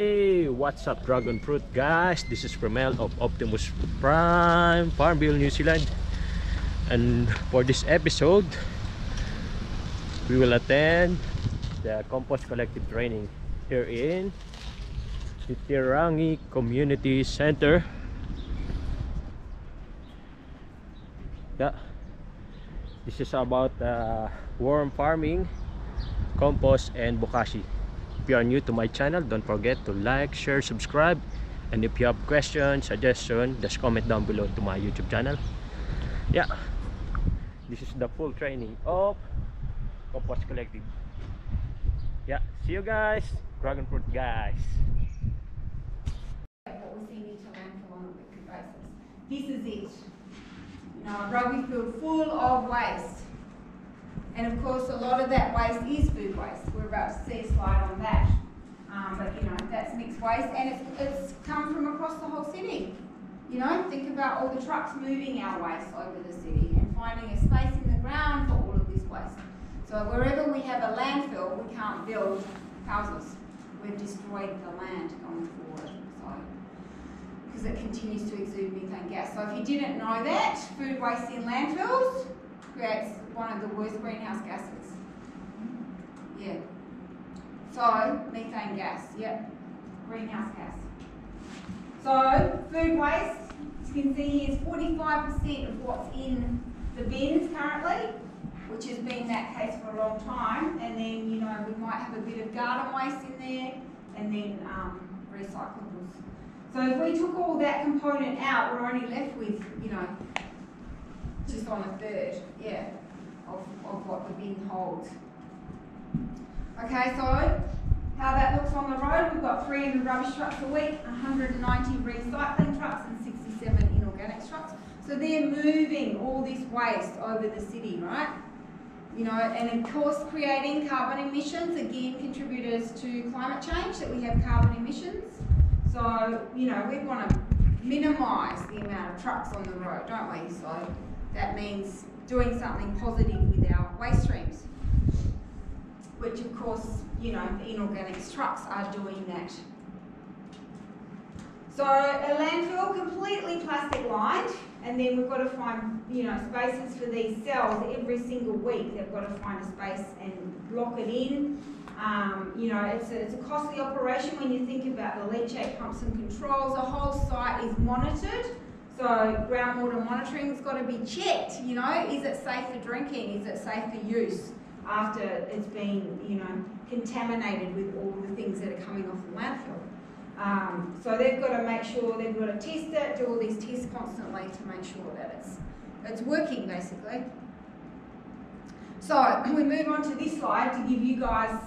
Hey, what's up dragon fruit guys? This is Premel of Optimus Prime, Farmville, New Zealand. And for this episode, we will attend the Compost collective training here in the Tirangi Community Center. Yeah, this is about worm farming, compost, and bokashi. If you are new to my channel, don't forget to like, share, subscribe, and if you have questions, suggestions, just comment down below to my YouTube channel. Yeah, this is the full training of Compost Collective. Yeah, see you guys, dragon fruit guys. What we're sending to landfill on a weekly basis. This is it. You know, a rugby field full of waste. And of course, a lot of that waste is food waste. We're about to see a slide on that. But you know, that's mixed waste, and it's come from across the whole city. You know, think about all the trucks moving our waste over the city and finding a space in the ground for all of this waste. So wherever we have a landfill, we can't build houses. We've destroyed the land going forward. So, because it continues to exude methane gas. So if you didn't know that, food waste in landfills creates one of the worst greenhouse gases. Yeah. So, methane gas, yep. Greenhouse gas. So, food waste, as you can see here, is 45% of what's in the bins currently, which has been that case for a long time. And then, you know, we might have a bit of garden waste in there, and then recyclables. So if we took all that component out, we're only left with, you know, just on a third, yeah, of what the bin holds. Okay, so how that looks on the road, we've got 300 rubbish trucks a week, 190 recycling trucks and 67 inorganics trucks. So they're moving all this waste over the city, right? You know, and of course creating carbon emissions, again contributors to climate change, that we have carbon emissions. So, you know, we want to minimise the amount of trucks on the road, don't we? So that means doing something positive with our waste streams, which of course, you know, the inorganics trucks are doing that. So a landfill completely plastic lined, and then we've got to find, you know, spaces for these cells every single week. They've got to find a space and lock it in. You know, it's a costly operation when you think about the leachate pumps and controls. The whole site is monitored. So groundwater monitoring has got to be checked, you know, is it safe for drinking? Is it safe for use after it's been, you know, contaminated with all the things that are coming off the landfill? So they've got to make sure, they've got to test it, do all these tests constantly to make sure that it's working basically. So we move on to this slide to give you guys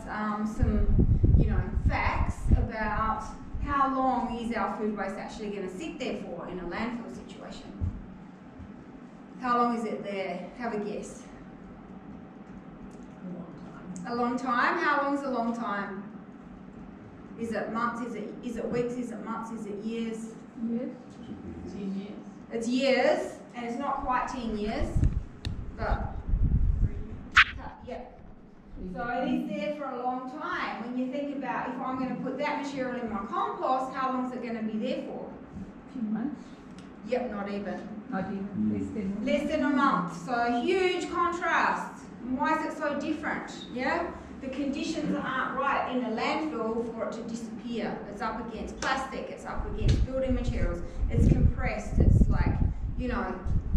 some, you know, facts about how long is our food waste actually going to sit there for in a landfill situation. How long is it there? Have a guess. A long time. A long time? How long is a long time? Is it months? Is it weeks? Is it months? Is it years? Years. 10 years. It's years, and it's not quite 10 years, but yeah. So it is there for a long time. When you think about, if I'm going to put that material in my compost, how long is it going to be there for? A few months. Yep, not even. Not even. Less than a month. So a huge contrast. And why is it so different? Yeah? The conditions aren't right in a landfill for it to disappear. It's up against plastic, it's up against building materials, it's compressed, it's like, you know,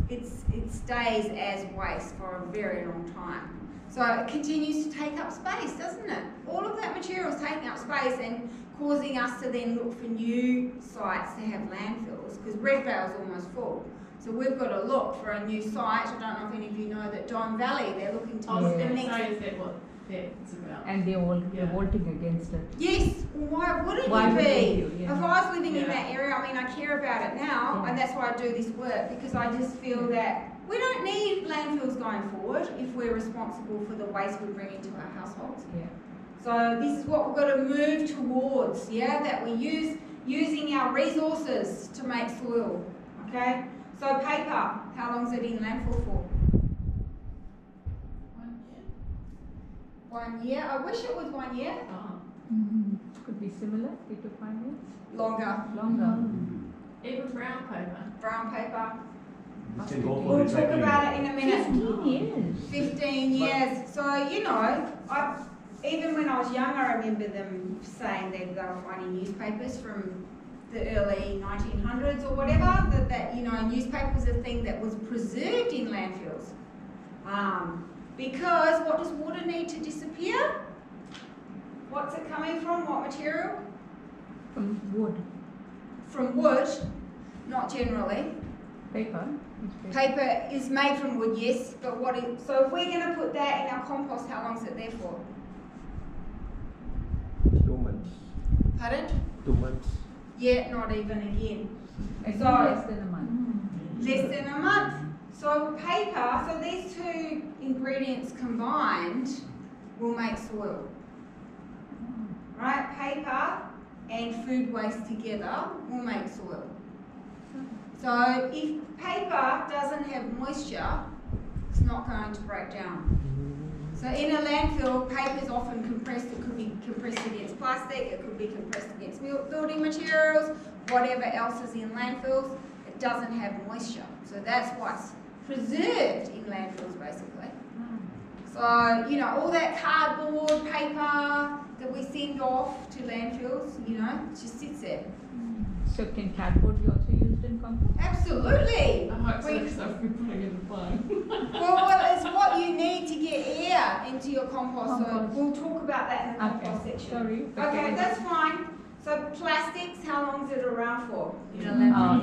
it stays as waste for a very long time. So it continues to take up space, doesn't it? All of that material is taking up space and causing us to then look for new sites to have landfills, because Red Vale's almost full. So we've got to look for a new site. I don't know if any of you know that Don Valley, they're looking to Oh, the yeah. next. Sorry, is that what it's about? And they're all revolting against it. Yes, why wouldn't Why you would be? you? Yeah. If I was living in Yeah. that area, I mean, I care about it now, Yeah. and that's why I do this work, because I just feel that we don't need landfills going forward if we're responsible for the waste we bring into our households. Yeah. So this is what we've got to move towards, yeah, that we using our resources to make soil, okay? So paper, how long is it in landfill for? 1 year. 1 year? I wish it was 1 year. Could be similar, 3 to 5 years. Longer. Longer. Even brown paper. Brown paper. This can go for We'll talk recycling. about it in a minute. 15 years. 15 years. So, you know, even when I was young, I remember them saying that they were finding newspapers from the early 1900s or whatever, that you know, newspaper was a thing that was preserved in landfills. Because what does water need to disappear? What's it coming from? What material? From wood. From wood, not generally. Paper. Paper is made from wood, yes, but so if we're going to put that in our compost, how long is it there for? 2 months. Pardon? 2 months. Yeah, not even again. It's So- less than a month. Less than a month. So paper, so these two ingredients combined will make soil. Right? Paper and food waste together will make soil. So if paper doesn't have moisture, it's not going to break down. So in a landfill, paper is often compressed. It could be compressed against plastic, it could be compressed against building materials, whatever else is in landfills, it doesn't have moisture. So that's why it's preserved in landfills basically. So, you know, all that cardboard, paper that we send off to landfills, you know, it just sits there. So can cardboard be also used in compost? Absolutely. I hope so, We- because I've been putting it in the phone. Well, it's what you need to get air into your compost. So Compost. we'll talk about that in the Okay, compost section. sorry. Okay, that's fine. So plastics, how long is it around for? You know,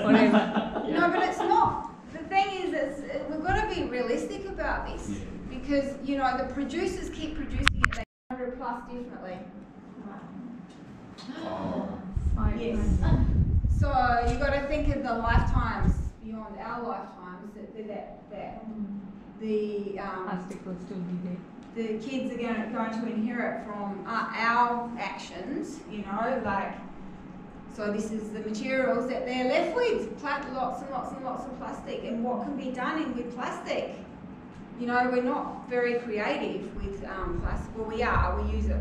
Forever. No, but it's not. The thing is, we've got to be realistic about this because you know the producers keep producing it. They 100 plus definitely. Yes. So you got to think of the lifetimes beyond our lifetimes that the Plastic will still be there. the kids are going to inherit from our actions, you know, like, so this is the materials that they're left with, lots and lots and lots of plastic, and what can be done with plastic. You know, we're not very creative with plastic. Well, we are, we use it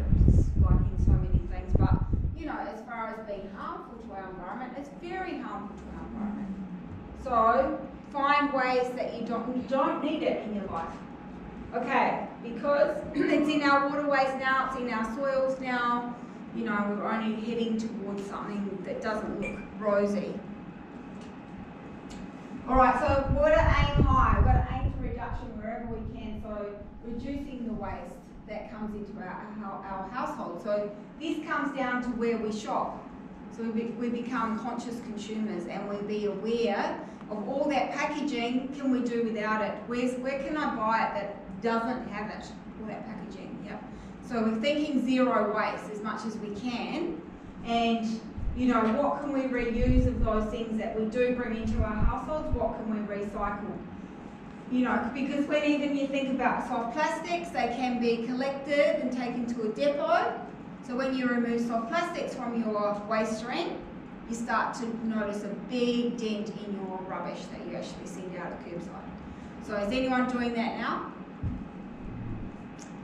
like in so many things, but, you know, as far as being harmful to our environment, it's very harmful to our environment. So, find ways that you don't need it in your life. Okay, because it's in our waterways now, it's in our soils now, you know, we're only heading towards something that doesn't look rosy. Alright, so we've got to aim high, we've got to aim for reduction wherever we can, so reducing the waste that comes into our household. So this comes down to where we shop. So we become conscious consumers and we be aware of all that packaging. Can we do without it? Where can I buy it that doesn't have it, all that packaging? Yep. So we're thinking zero waste as much as we can, and you know, what can we reuse of those things that we do bring into our households? What can we recycle? You know, because when even you think about soft plastics, they can be collected and taken to a depot. So when you remove soft plastics from your waste stream, you start to notice a big dent in your rubbish that you actually send out at curbside. So is anyone doing that now?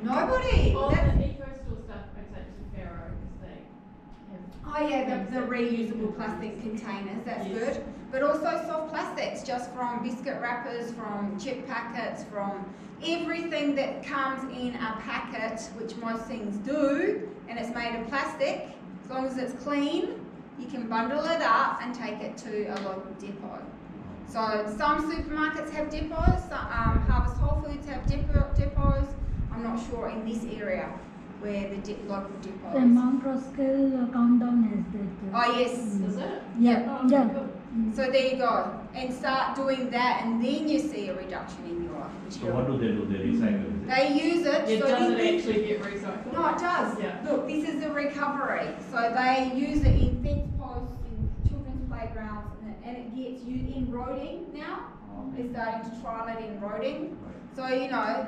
Nobody. All That's- the eco-store stuff I take to Faro because they have. Oh yeah, the reusable plastic containers, that's Yes. good. But also soft plastics, just from biscuit wrappers, from chip packets, from everything that comes in a packet, which most things do, and it's made of plastic. As long as it's clean, you can bundle it up and take it to a local depot. So some supermarkets have depots, Harvest Whole Foods have depots. I'm not sure in this area where the local depot The is. Mount Roskill countdown has that. Oh yes. Does it? Yeah, Oh, yeah. good. So there you go. And start doing that and then you see a reduction in your So material. what do? They recycle, is it? They use it. Yeah, so does this it is- actually get recycled? No, it does. Yeah. Look, this is a recovery. So they use it in fence posts, in children's playgrounds, and it gets used in roading now. They're starting to trial it in roading. So, you know,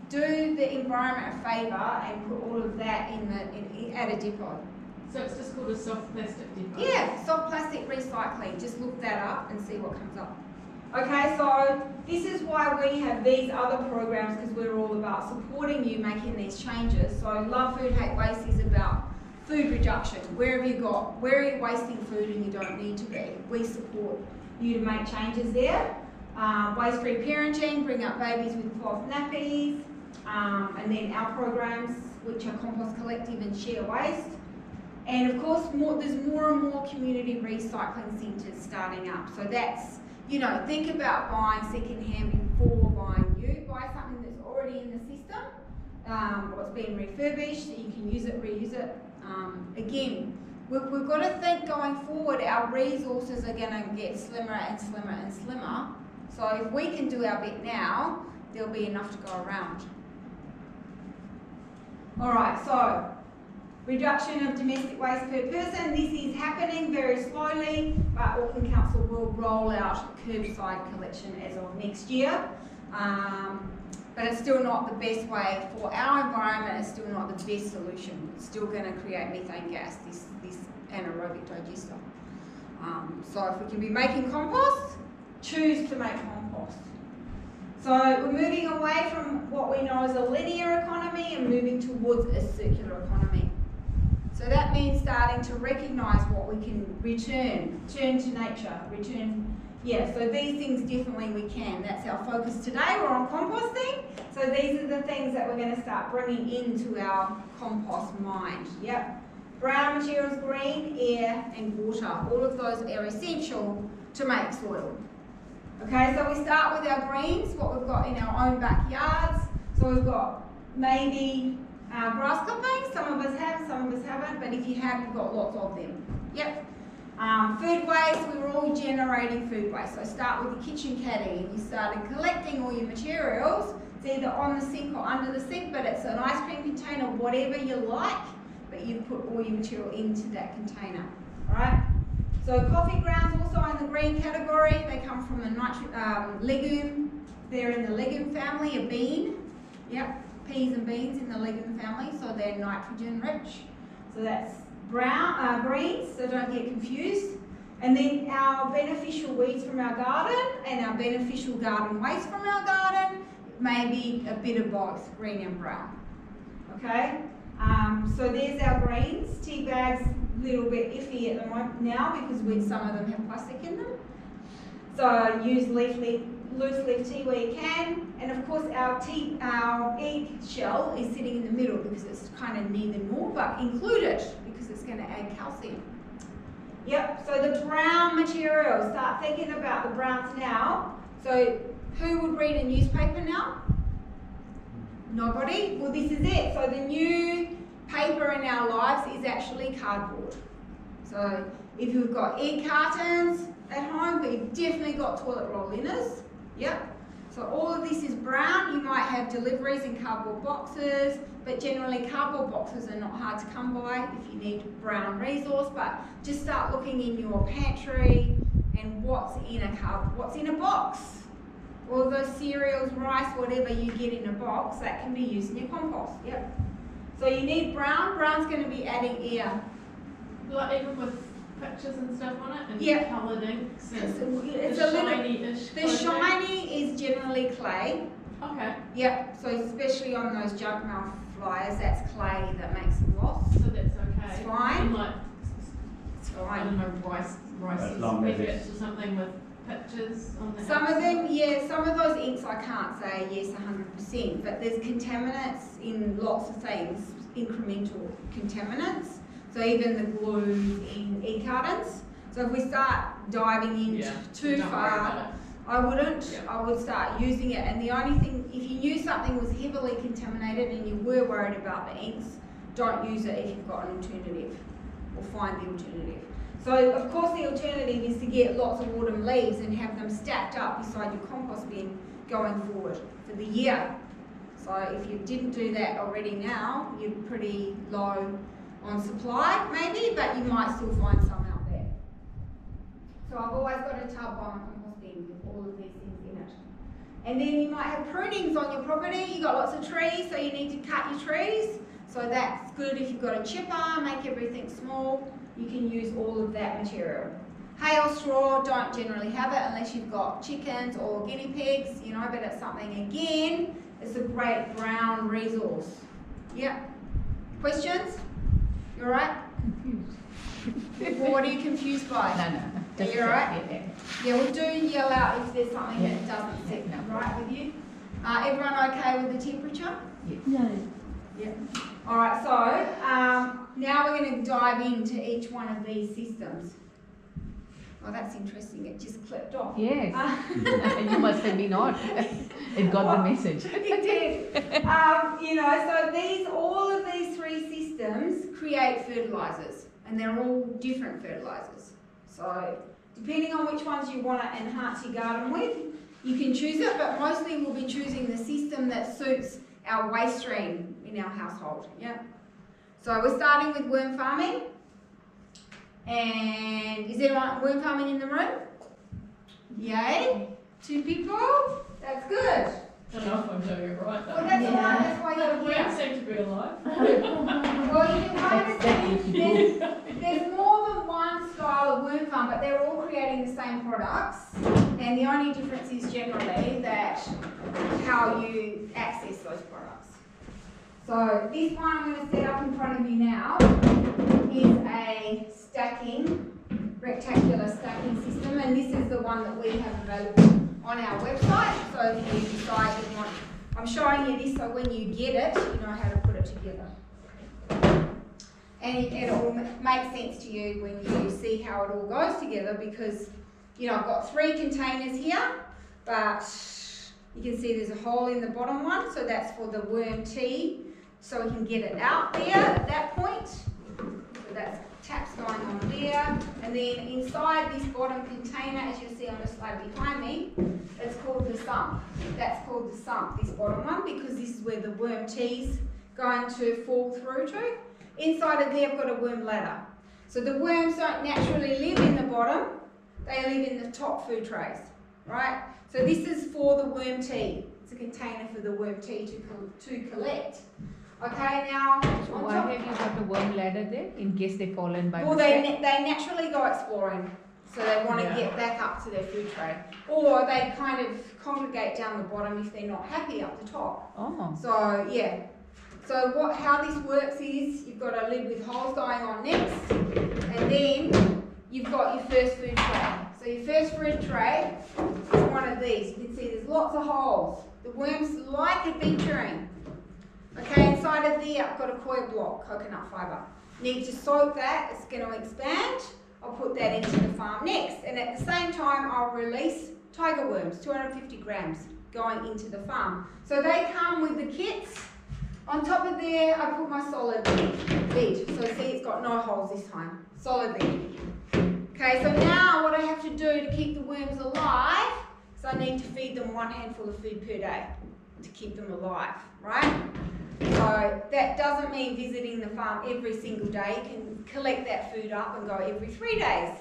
do the environment a favour and put all of that at a depot. So it's just called a soft plastic depot? Yeah, soft plastic recycling. Just look that up and see what comes up. Okay, so This is why we have these other programs, because we're all about supporting you making these changes. So Love Food, Hate Waste is about food reduction. Where are you wasting food and you don't need to be? We support you to make changes there. Waste-free parenting, bring up babies with cloth nappies, and then our programs, which are Compost Collective and Share Waste. And of course, there's more and more community recycling centres starting up. So that's, you know, think about buying second-hand before buying new. Buy something that's already in the system, or it's been refurbished, so you can use it, reuse it. Again, we've got to think going forward, our resources are going to get slimmer and slimmer and slimmer. So if we can do our bit now, there'll be enough to go around. All right, so reduction of domestic waste per person. This is happening very slowly, but Auckland Council will roll out curbside collection as of next year. But it's still not the best way for our environment. It's still not the best solution. It's still going to create methane gas, this anaerobic digester. So if we can be making compost, choose to make compost. So we're moving away from what we know as a linear economy and moving towards a circular economy. So that means starting to recognise what we can return to nature, so these things definitely we can. That's our focus today. We're on composting. So these are the things that we're going to start bringing into our compost mind. Yep. Brown materials, green, air and water. All of those are essential to make soil. Okay, so we start with our greens, what we've got in our own backyards. So we've got maybe grass clippings. Some of us have, some of us haven't, but if you have, you've got lots of them. Yep. Food waste, we were all generating food waste. So start with your kitchen caddy and you started collecting all your materials. It's either on the sink or under the sink, but it's an ice cream container, whatever you like, but you put all your material into that container, right? So coffee grounds also in the green category. They come from a legume. They're in the legume family, a bean. Yep, peas and beans in the legume family, so they're nitrogen rich. So that's greens, so don't get confused. And then our beneficial weeds from our garden and our beneficial garden waste from our garden, maybe a bit of both, green and brown. Okay, so there's our greens. Tea bags, a little bit iffy at the moment now because some of them have plastic in them. So use loose leaf tea where you can. And of course our egg shell is sitting in the middle because it's kind of neither nor, but include it because it's going to add calcium. Yep, so the brown material, start thinking about the browns now. So who would read a newspaper now? Nobody? Well, this is it. So the new paper in our lives is actually cardboard. So if you've got egg cartons at home, but you've definitely got toilet roll liners, yep. So all of this is brown. You might have deliveries in cardboard boxes, but generally cardboard boxes are not hard to come by if you need brown resource, but just start looking in your pantry and what's in a box. All those cereals, rice, whatever you get in a box, that can be used in your compost, yep. So you need brown. Brown's going to be adding air. Like even with pictures and stuff on it, and yep. coloured inks and it's the a little, shiny-ish the shiny is generally clay. Okay. Yep, so especially on those junk mail flyers, that's clay that makes the gloss. So that's okay. It's fine. And like, It's I fine. don't know, rice As long as packets it's- or something with pictures on the Some of outside. them, yeah, some of those inks I can't say yes 100%, but there's contaminants in lots of things, incremental contaminants. So even the glue in e-cartons. So if we start diving in too don't worry about far, it. I wouldn't. Yeah. I would start using it. And the only thing, if you knew something was heavily contaminated and you were worried about the inks, don't use it if you've got an alternative, or find the alternative. So of course the alternative is to get lots of autumn leaves and have them stacked up beside your compost bin going forward for the year. So if you didn't do that already now, you're pretty low on supply maybe, but you might still find some out there. So I've always got a tub on my compost bin with all of these things in it. And then you might have prunings on your property. You've got lots of trees, so you need to cut your trees. So that's good if you've got a chipper, make everything small. You can use all of that material. Hay or straw, don't generally have it unless you've got chickens or guinea pigs, you know, but it's something, again, it's a great brown resource. Yep. Questions? You alright? Confused. What are you confused by? No. Are you alright? Yeah. Yeah, well, do yell out if there's something Yeah. that doesn't sit No. right with you. Everyone okay with the temperature? Yeah. Yeah. Alright, so now we're going to dive into each one of these systems. Oh, that's interesting. It just clipped off. Yes. You must have been on. It got the message. It did. You know, so all of these three systems create fertilizers, and they're all different fertilizers. So depending on which ones you want to enhance your garden with, you can choose it, but mostly we'll be choosing the system that suits our waste stream in our household. Yeah. So we're starting with worm farming. And is anyone worm farming in the room? Yay. 2 people. That's good. I don't know if I'm doing it right though. Well, that's alright. That's why The you're worms here. seem to be alive. Well, you can kind of see there's more than one style of worm farm, but they're all creating the same products. And the only difference is generally that how you access those products. So this one I'm going to set up in front of you now is a rectangular stacking system, and this is the one that we have available on our website. So if you decide you want, I'm showing you this so when you get it, you know how to put it together. And it all makes sense to you when you see how it all goes together, because, you know, I've got 3 containers here, but you can see there's a hole in the bottom one, so that's for the worm tea, so we can get it out there at that point. So that's taps going on there, and then inside this bottom container, as you'll see on the slide behind me, it's called the sump. That's called the sump, this bottom one, because this is where the worm tea's going to fall through to. Inside of there, I've got a worm ladder. So the worms don't naturally live in the bottom, they live in the top food trays, right? So this is for the worm tea. It's a container for the worm tea to collect. Okay, now, So why have you got the worm ladder there, in case they fall in by well, mistake? they naturally go exploring, so they want to get back up to their food tray. Or they kind of congregate down the bottom if they're not happy up the top. Oh. So, yeah. So how this works is, you've got a lid with holes going on next, and then you've got your first food tray. So your first food tray is one of these. You can see there's lots of holes. The worms like adventuring. Okay, inside of there I've got a coir block, coconut fibre. Need to soak that, it's going to expand. I'll put that into the farm next, and at the same time I'll release tiger worms, 250 grams, going into the farm. So they come with the kits. On top of there I put my solid lid. So see, it's got no holes this time, solid lid. Okay, so now what I have to do to keep the worms alive is I need to feed them 1 handful of food per day to keep them alive, right? So that doesn't mean visiting the farm every single day. You can collect that food up and go every 3 days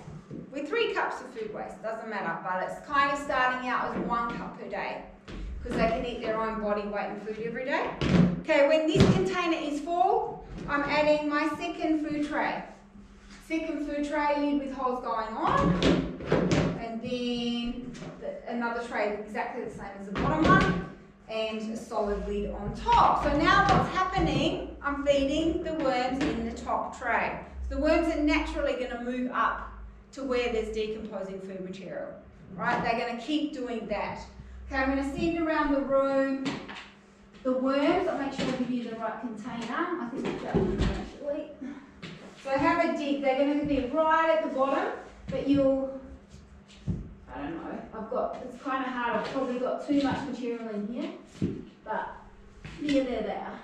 with 3 cups of food waste, doesn't matter, but it's kind of starting out as 1 cup per day because they can eat their own body weight in food every day. Okay, when this container is full, I'm adding my second food tray. Second food tray, lid with holes going on, and then another tray exactly the same as the bottom one, and a solid lid on top. So now what's happening, I'm feeding the worms in the top tray. So the worms are naturally going to move up to where there's decomposing food material, right? They're going to keep doing that. Okay, I'm going to send around the room the worms. I'll make sure I give you the right container. I think it's that one actually. So have a dig. They're going to be right at the bottom, but you'll, I don't know, it's kind of hard. I've probably got too much material in here, but there they are.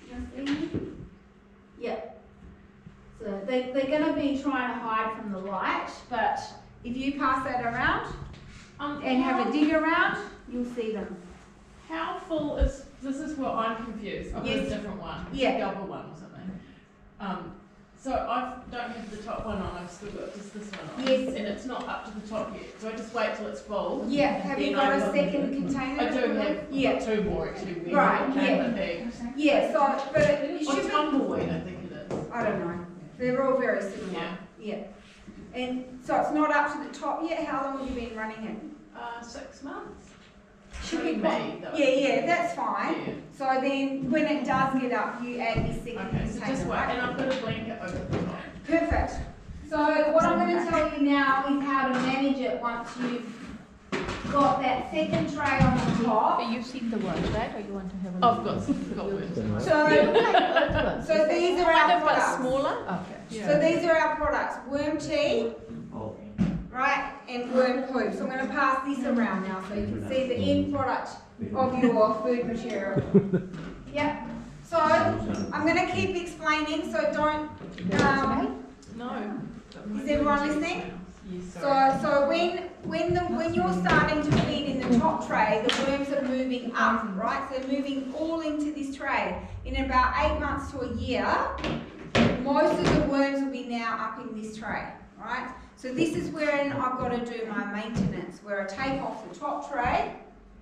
You see? Yep. So they're going to be trying to hide from the light, but if you pass that around and have a dig around, you'll see them. How full is, this is where I'm confused. I've got Yes. a different one. Yeah. A double one or something. So I don't have the top one on, I've still got just this one on. Yes. And it's not up to the top yet, so I just wait till it's full. Yeah, and have you then got I a look second at it. container? I do have Yeah. 2 more actually. Right, Yeah. Yeah, so, but it Or should be, tumbleweed, I think it is. I don't know. They're all very similar. Yeah. Yeah. And so it's not up to the top yet. How long have you been running it? 6 months. Should Only be May, though. yeah, that's fine. Yeah. So then when it does get up, you add this second Okay, so container, just wait, right? and I've got a blanket over the top. Perfect. So what I'm going to tell you now is how to manage it once you've got that second tray on the top. But you've seen the worms, right? Or you want to have a I've look? got worms. So, so these are our products. smaller. Okay. So these are our products: worm tea, Oh. right, and worm poop. So I'm going to pass this around now so you can see the end product of your food material. Yep. So I'm going to keep explaining. So don't. No. Is everyone listening? Yes, So, sorry. so when you're starting to feed in the top tray, the worms are moving up, right? So they're moving all into this tray. In about 8 months to a year, most of the worms will be now up in this tray, right? So this is where I've got to do my maintenance, where I take off the top tray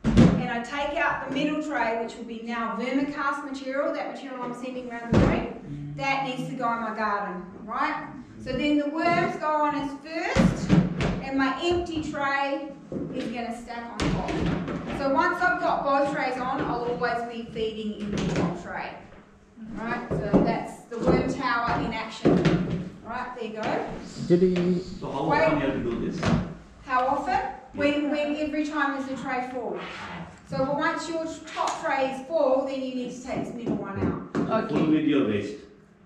and I take out the middle tray, which will be now vermicast material, that material I'm sending around the room. That needs to go in my garden, right? So then the worms go on as first, and my empty tray is going to stack on top. So once I've got both trays on, I'll always be feeding in the top tray. Right, so that's the worm tower in action. Right, there you go. So how often you have to do this? How often? When every time there's a tray full. So once your top tray is full, then you need to take this middle one out. Full with your waste.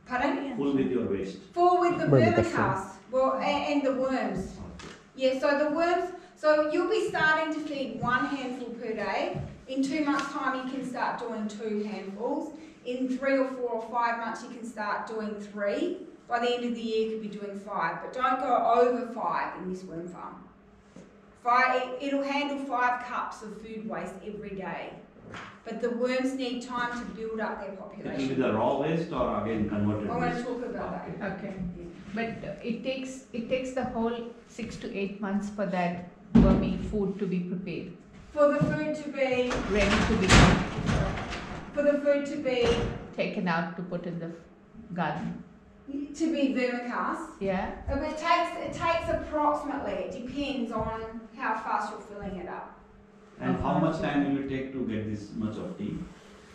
Pardon? Full with your waste. Full with the vermicast, well, and the worms. Yeah, so the worms, so you'll be starting to feed 1 handful per day. In 2 months' time, you can start doing 2 handfuls. In 3 or 4 or 5 months, you can start doing 3. By the end of the year, you could be doing 5. But don't go over 5 in this worm farm. It'll handle 5 cups of food waste every day. But the worms need time to build up their It will be population. the raw waste or again converted I want to waste? talk about that. Okay. But it takes the whole 6 to 8 months for that wormy food to be prepared, For the food to be, ready to be taken out to put in the garden. vermicast. Yeah. It takes approximately, it depends on how fast you're filling it up. And how much time will it take to get this much of tea?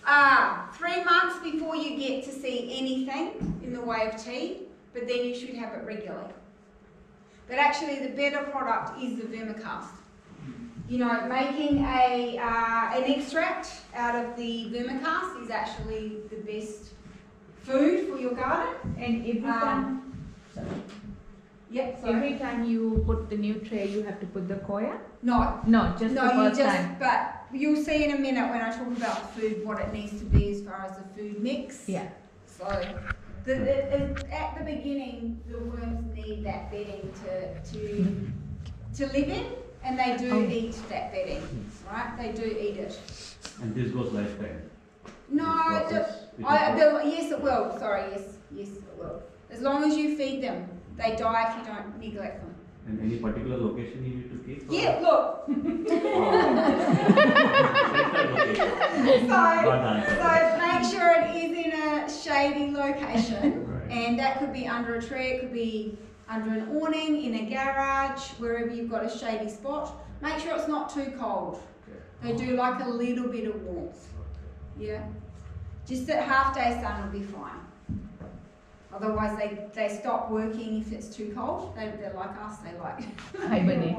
3 months before you get to see anything in the way of tea, but then you should have it regularly. But actually the better product is the vermicast. You know, making an extract out of the vermicast is actually the best food for your garden. And every time, Yep, sorry. every time you put the new tray, you have to put the coir? No, No, just the no, you first just, time. but you'll see in a minute when I talk about the food what it needs to be as far as the food mix. Yeah. So, at the beginning, the worms need that bedding to live in, and they do eat that bedding, right? They do eat it. And this goes lifetime? No, Process, yes it will, sorry, yes it will. As long as you feed them, they die if you don't neglect them. And any particular location you need to keep? or- Yeah, look, Central location. Not answer. so make sure it is in a shady location. Right. And that could be under a tree, it could be under an awning, in a garage, wherever you've got a shady spot. Make sure it's not too cold. They do like a little bit of warmth. Yeah. Just at half day sun will be fine. Otherwise they stop working if it's too cold. They're like us, they like Hibernate.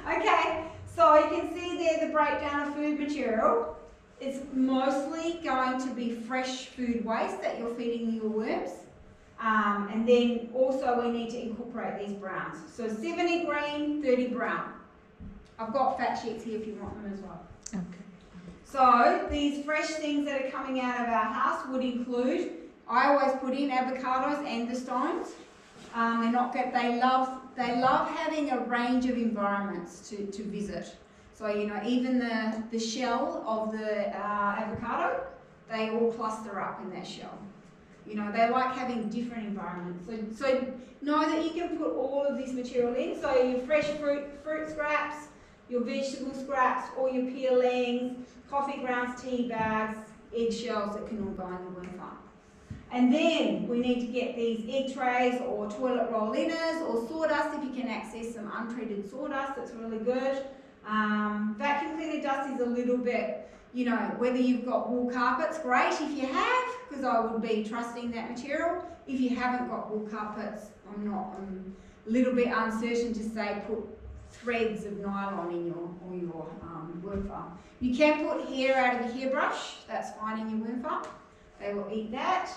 Okay, so you can see there the breakdown of food material. It's mostly going to be fresh food waste that you're feeding your worms. And then also we need to incorporate these browns. So 70 green, 30 brown. I've got fact sheets here if you want them as well. Okay. So these fresh things that are coming out of our house would include, I always put in avocados and the stones. They're not good. They love having a range of environments to visit. So you know, even the shell of the avocado, they all cluster up in that shell. You know, they like having different environments. So know that you can put all of this material in. So your fresh fruit scraps, your vegetable scraps, all your peelings, coffee grounds, tea bags, eggshells that can all go in the worm farm. And then we need to get these egg trays or toilet roll liners or sawdust if you can access some untreated sawdust, that's really good. Vacuum cleaner dust is a little bit, you know, whether you've got wool carpets, great if you have, because I would be trusting that material. If you haven't got wool carpets, I'm a little bit uncertain to say put threads of nylon in your worm farm. You can put hair out of the hairbrush, that's fine in your worm farm. They will eat that.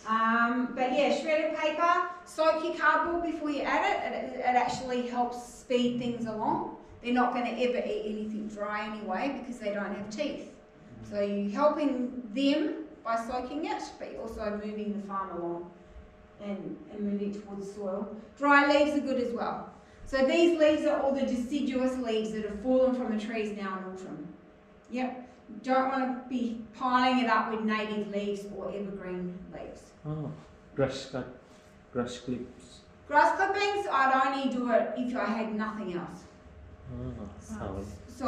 But yeah, shredded paper, soak your cardboard before you add it. It actually helps speed things along. They're not going to ever eat anything dry anyway because they don't have teeth. So you're helping them by soaking it, but you're also moving the farm along and moving towards soil. Dry leaves are good as well. So these leaves are all the deciduous leaves that have fallen from the trees now in autumn. Yep. Don't want to be piling it up with native leaves or evergreen leaves. Oh, grass clips. Grass clippings, I'd only do it if I had nothing else. Oh, So,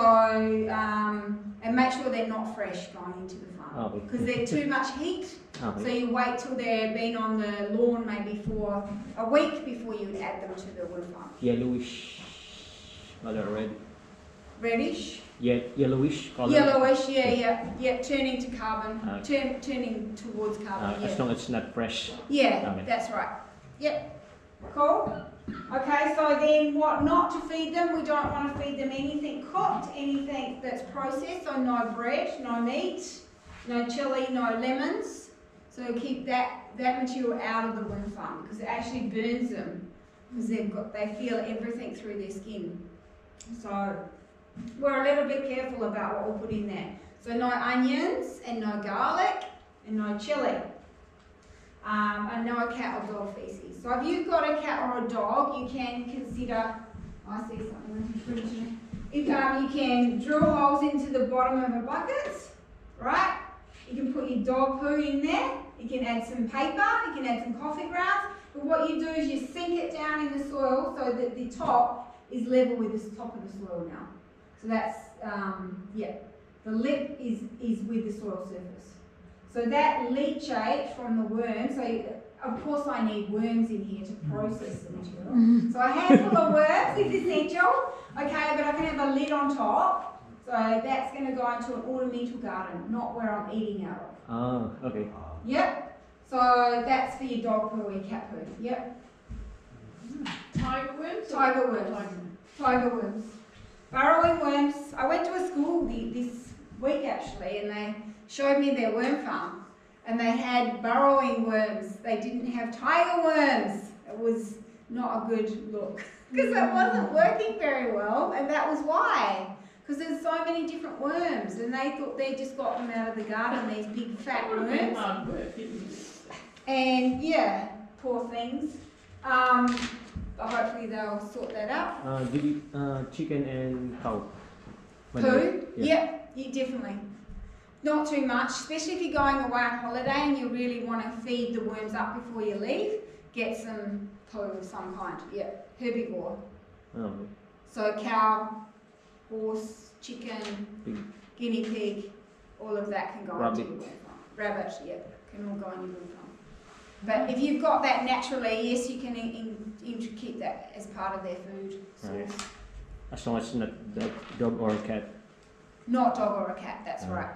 and make sure they're not fresh going into the farm because they're too much heat. So you wait till they've been on the lawn maybe for a week before you would add them to the wood farm. Yellowish color, red. Reddish? Yeah, yellowish color. Yellowish, yeah, turning to carbon, turning towards carbon. As long as it's not fresh. Yeah, that's right. Yep, cool. Okay, so then what not to feed them? We don't want to feed them anything cooked, anything that's processed, so no bread, no meat, no chili, no lemons. So keep that material out of the worm farm because it actually burns them because they feel everything through their skin. So we're a little bit careful about what we'll put in there. So no onions and no garlic and no chili. And no cat or dog feces. So if you've got a cat or a dog, you can consider, I see something, if you can drill holes into the bottom of a bucket, right? You can put your dog poo in there, you can add some paper, you can add some coffee grounds, but what you do is you sink it down in the soil so that the top is level with the top of the soil now. So that's, the lip is with the soil surface. So that leachate from the worm, so of course I need worms in here to process the material. So a handful of worms is essential, okay, but I can have a lid on top. So that's going to go into an ornamental garden, not where I'm eating out of. Oh, okay. Yep. So that's for your dog poo or your cat poo. Yep. Tiger worms? Tiger worms. Tiger worms. Burrowing worms. I went to a school this week actually and they showed me their worm farm and they had burrowing worms. They didn't have tiger worms. It was not a good look because it wasn't working very well and that was why. Because there's so many different worms and they thought they just got them out of the garden, these big fat worms. Hard work, and yeah, poor things. But hopefully they'll sort that out. Did you chicken and cow? Poo? Yep, yeah, definitely. Not too much, especially if you're going away on holiday and you really want to feed the worms up before you leave. Get some poo of some kind. Yep, herbivore. Oh. So cow, horse, chicken, guinea pig, all of that can go into your worm farm. Rabbit, yep, can all go in your worm farm. But if you've got that naturally, yes, you can keep that as part of their food source. Right. As long as it's not dog or a cat. Not dog or a cat, that's right.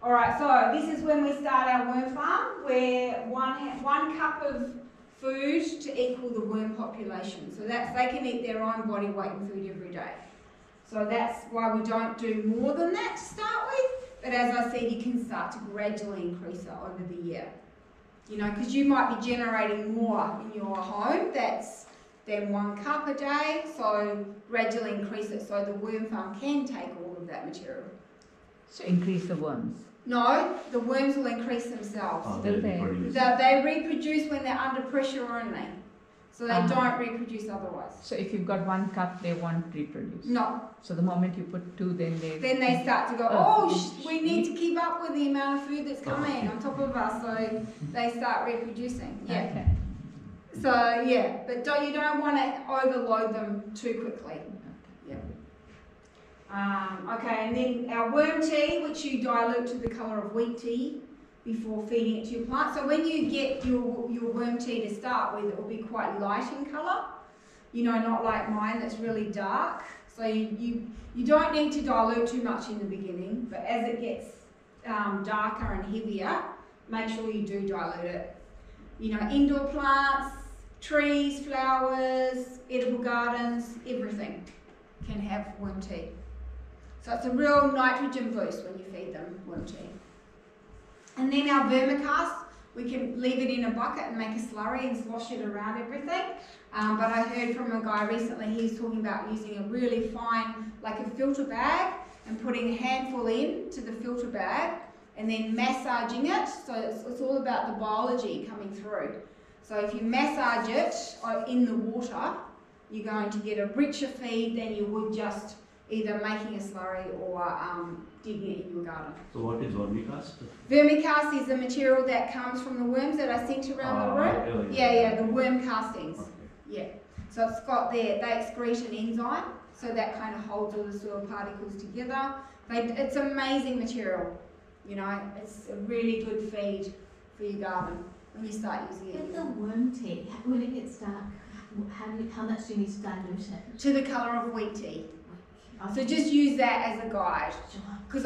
Alright, so this is when we start our worm farm, where one cup of food to equal the worm population. So that's, they can eat their own body weight in food every day. So that's why we don't do more than that to start with. But as I said, you can start to gradually increase it over the year. You know, because you might be generating more in your home than 1 cup a day. So gradually increase it so the worm farm can take all of that material. So increase the worms. No, the worms will increase themselves. Oh, Still they there. reproduce. They reproduce when they're under pressure only. So they don't reproduce otherwise. So if you've got 1 cup, they won't reproduce. No. So the moment you put 2, then They start to go, we need to keep up with the amount of food that's coming on top of us. So they start reproducing. Yeah. Okay. So yeah, but you don't want to overload them too quickly. Yeah. Okay, and then our worm tea, which you dilute to the colour of wheat tea. before feeding it to your plant. So when you get your worm tea to start with, it will be quite light in colour, you know, not like mine that's really dark. So you don't need to dilute too much in the beginning, but as it gets darker and heavier, make sure you do dilute it. You know, indoor plants, trees, flowers, edible gardens, everything can have worm tea. So it's a real nitrogen boost when you feed them worm tea. And then our vermicast, we can leave it in a bucket and make a slurry and slosh it around everything. But I heard from a guy recently, he's talking about using a really fine, like a filter bag, and putting a handful into the filter bag and then massaging it. So it's all about the biology coming through. So if you massage it in the water, you're going to get a richer feed than you would just either making a slurry or digging it in your garden. So what is vermicast? Vermicast is the material that comes from the worms that I sent around the room. Okay. Yeah, the worm castings. Okay. Yeah. So it's got they excrete an enzyme, so that kind of holds all the soil particles together. It's amazing material. You know, it's a really good feed for your garden when you start using it. With the worm tea, when it gets dark, how much do you need to dilute it? To the colour of wheat tea. So just use that as a guide. Because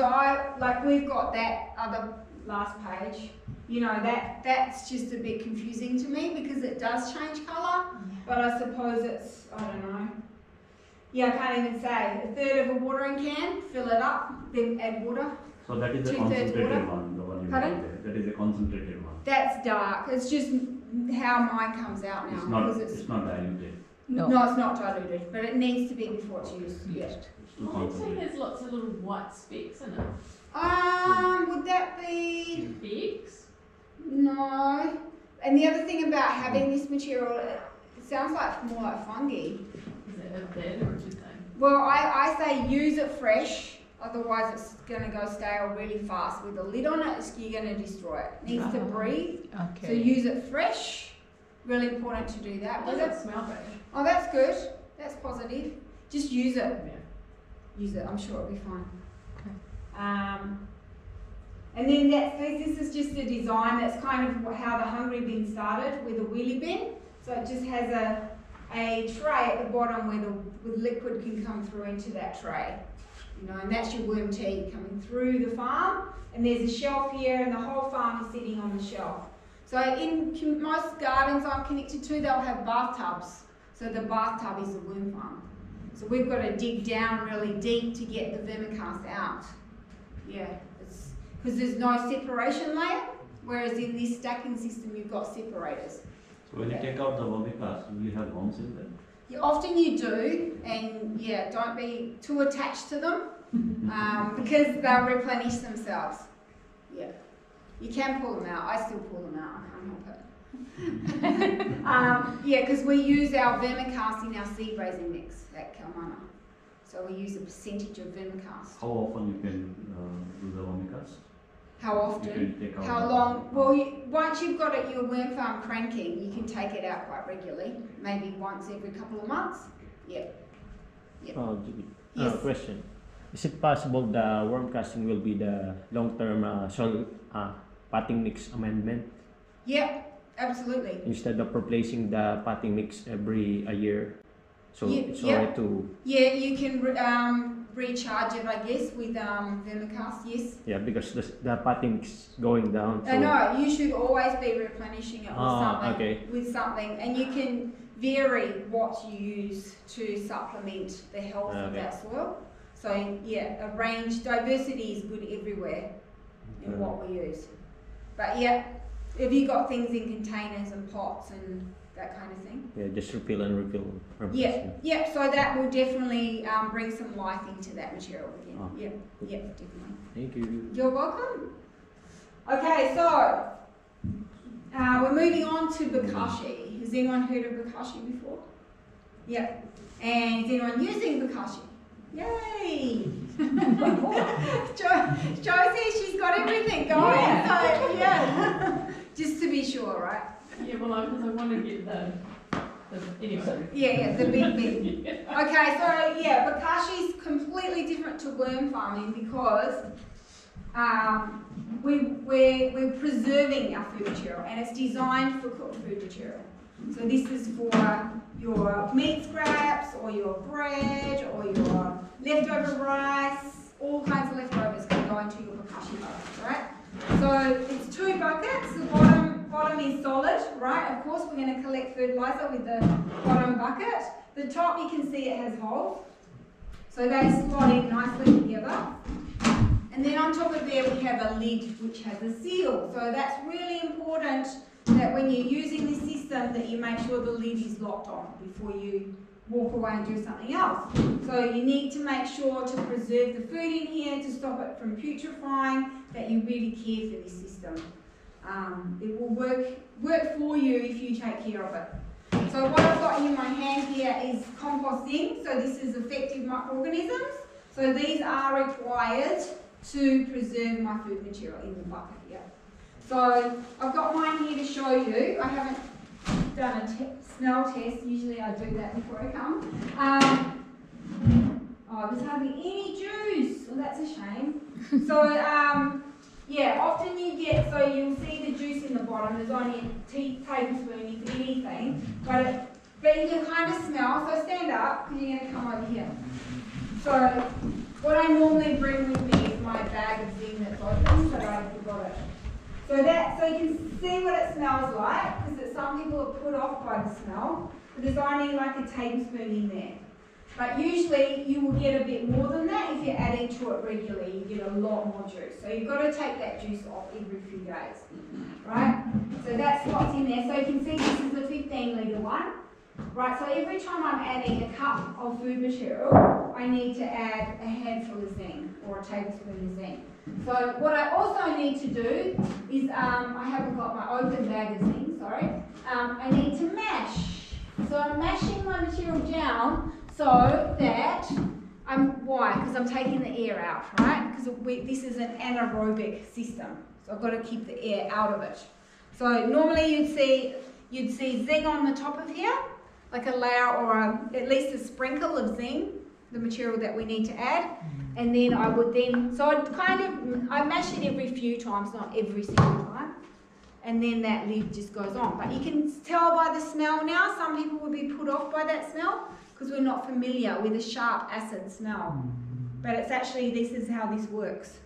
we've got that other last page, you know, that's just a bit confusing to me because it does change colour, but I suppose it's, I don't know. Yeah, I can't even say. A third of a watering can, fill it up, then add water. So that is the 2/3 concentrated water. one, the one you Pardon? have there. That is the concentrated one. That's dark. It's just how mine comes out now. It's not, because it's not diluted. no, it's not diluted, but it needs to be before it's used. Yeah. It's too Mine say concentrated. there's lots of little white specks in it. Would that be? Specks? No. And the other thing about having this material, it sounds like more like fungi. Is it a bed or a good thing? Well, I say use it fresh, otherwise it's going to go stale really fast. With a lid on it, you're going to destroy it. It needs to breathe. Okay. So use it fresh. Really important to do that. Does it smell bad? Oh, that's good. That's positive. Just use it. Yeah. Use it. I'm sure it'll be fine. Okay. And then this is just a design that's kind of how the hungry bin started with a wheelie bin. So it just has a tray at the bottom where the liquid can come through into that tray. You know, and that's your worm tea coming through the farm. And there's a shelf here, and the whole farm is sitting on the shelf. So in most gardens I'm connected to, they'll have bathtubs. So the bathtub is the worm farm. So we've got to dig down really deep to get the vermicast out. Yeah, it's because there's no separation layer, whereas in this stacking system you've got separators. So when you take out the vermicast, will you have worms in there? Yeah, often you do, and yeah, don't be too attached to them because they'll replenish themselves. Yeah, you can pull them out. I still pull them out. I can't help it. Yeah, because we use our vermicast in our seed raising mix at Kalmana. So we use a percentage of vermicast. How often you can do the vermicast? How You often? can take out How the- long? Well, once you've got your worm farm cranking, you can take it out quite regularly, maybe once every couple of months. Yeah. Yes. Question. Is it possible the worm casting will be the long-term soil potting mix amendment Yep, absolutely. instead of replacing the potting mix every a year? So it's alright to, Yeah, you can recharge it, I guess, with vermicast, yes. yeah, because the potting mix is going down. So I know, you should always be replenishing it okay. with something, and you can vary what you use to supplement the health of Okay. that soil. So yeah, a range, diversity is good everywhere in what we use. But yeah, if you got things in containers and pots and that kind of thing. yeah, just refill and refill. Yeah, so that will definitely bring some life into that material again. Oh. Yeah, definitely. Thank you. You're welcome. Okay, so we're moving on to Bokashi. Has anyone heard of Bokashi before? Yeah. And is anyone using Bokashi? Yay! Jo says she's got everything going. Yeah. So yeah, just to be sure, right? Yeah, well, because I want to get the anyway. Yeah, the big bin. Okay, so yeah, Bokashi's completely different to worm farming because we're preserving our food material, and it's designed for cooked food material. So this is for your meat scraps, or your bread, or your leftover rice. All kinds of leftovers can go into your bokashi bucket, right? So it's 2 buckets. The bottom is solid, right? Of course, we're going to collect fertilizer with the bottom bucket. The top, you can see it has holes, so they slot in nicely together. And then on top of there, we have a lid which has a seal. So that's really important that when you're using this system, that you make sure the lid is locked on before you walk away and do something else. So you need to make sure to preserve the food in here to stop it from putrefying, that you really care for this system. It will work for you if you take care of it. So what I've got in my hand here is composting. So this is effective microorganisms. So these are required to preserve my food material in the bucket here. So I've got mine here to show you. I haven't done a smell test. Usually I do that before I come. Oh, there's hardly any juice. Well, that's a shame. So yeah, often you get, so you'll see the juice in the bottom. There's only a tablespoon, if anything, but you can kind of smell. So stand up, because you're going to come over here. So what I normally bring with me is my bag of Zing that's open, but I forgot it. So you can see what it smells like, because some people are put off by the smell, but there's only like a tablespoon in there. But usually you will get a bit more than that if you're adding to it regularly. You get a lot more juice. So you've got to take that juice off every few days, right? So that's what's in there. So you can see this is a 15-litre one, right? So every time I'm adding a cup of food material, I need to add a handful of Zing, or a tablespoon of Zing. So what I also need to do is, I haven't got my open bag of Zing, sorry. I need to mash. So I'm mashing my material down so that why? Because I'm taking the air out, right? Because this is an anaerobic system, so I've got to keep the air out of it. So normally you'd see Zing on the top of here, like a layer or at least a sprinkle of Zing, the material that we need to add. And then I mash it every few times, not every single time. And then that lid just goes on. But you can tell by the smell now, some people would be put off by that smell because we're not familiar with a sharp acid smell. But it's actually, this is how this works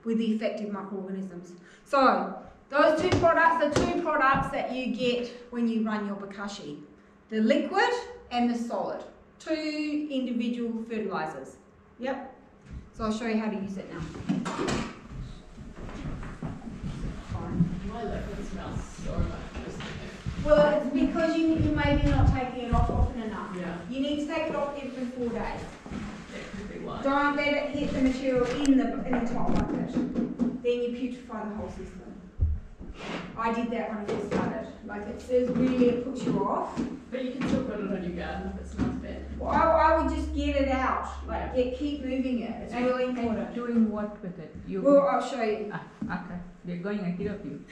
with the effective microorganisms. So those 2 products are 2 products that you get when you run your bokashi. The liquid and the solid. 2 individual fertilizers. Yep. So I'll show you how to use it now. My liquid smells so much. Well, it's because you may be not taking it off often enough. Yeah. You need to take it off every 4 days. That could be why. Don't let it hit the material in the top bucket. Then you putrefy the whole system. I did that when I first started. Like it says, really it puts you off. But you can still put it on your garden if it smells bad. Well, I would just get it out. Like keep moving it. It's really important. Doing what with it? Well, I'll show you. Okay. They're going ahead of you.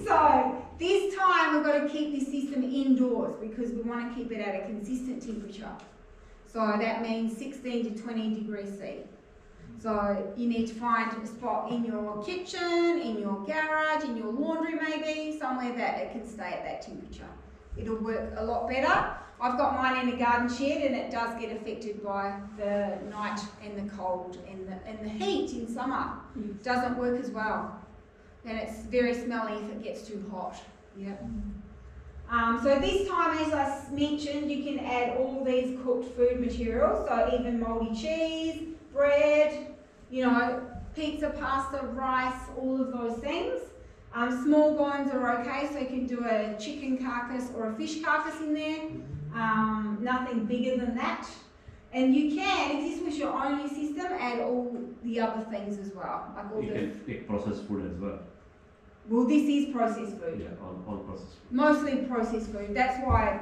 So this time we've got to keep this system indoors because we want to keep it at a consistent temperature. So that means 16 to 20 degrees C. So you need to find a spot in your kitchen, in your garage, in your laundry maybe, somewhere that it can stay at that temperature. It'll work a lot better. I've got mine in a garden shed and it does get affected by the night and the cold and the heat in summer. It doesn't work as well. And it's very smelly if it gets too hot. Yep. So this time, as I mentioned, you can add all these cooked food materials, so even mouldy cheese, bread, pizza, pasta, rice, all of those things. Small bones are okay, so you can do a chicken carcass or a fish carcass in there. Nothing bigger than that. And you can, if this was your only system, add all the other things as well. Like all You can take processed food as well. Well, this is processed food. Yeah, all processed food. Mostly processed food. That's why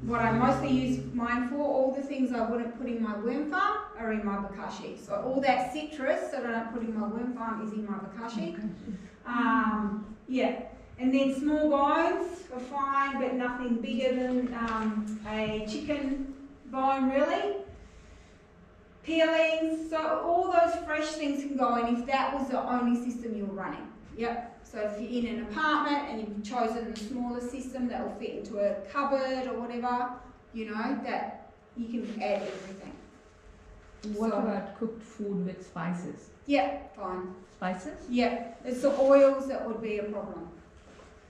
what I mostly use mine for, all the things I wouldn't put in my worm farm are in my bokashi. So all that citrus that I don't put in my worm farm is in my bokashi. Yeah. And then small bones are fine, but nothing bigger than a chicken bone really. peelings, so all those fresh things can go in if that was the only system you were running. Yep. So if you're in an apartment and you've chosen the smaller system that will fit into a cupboard or whatever, you know, that you can add everything. What So- about cooked food with spices? Yeah, fine. Spices? Yeah, it's the oils that would be a problem.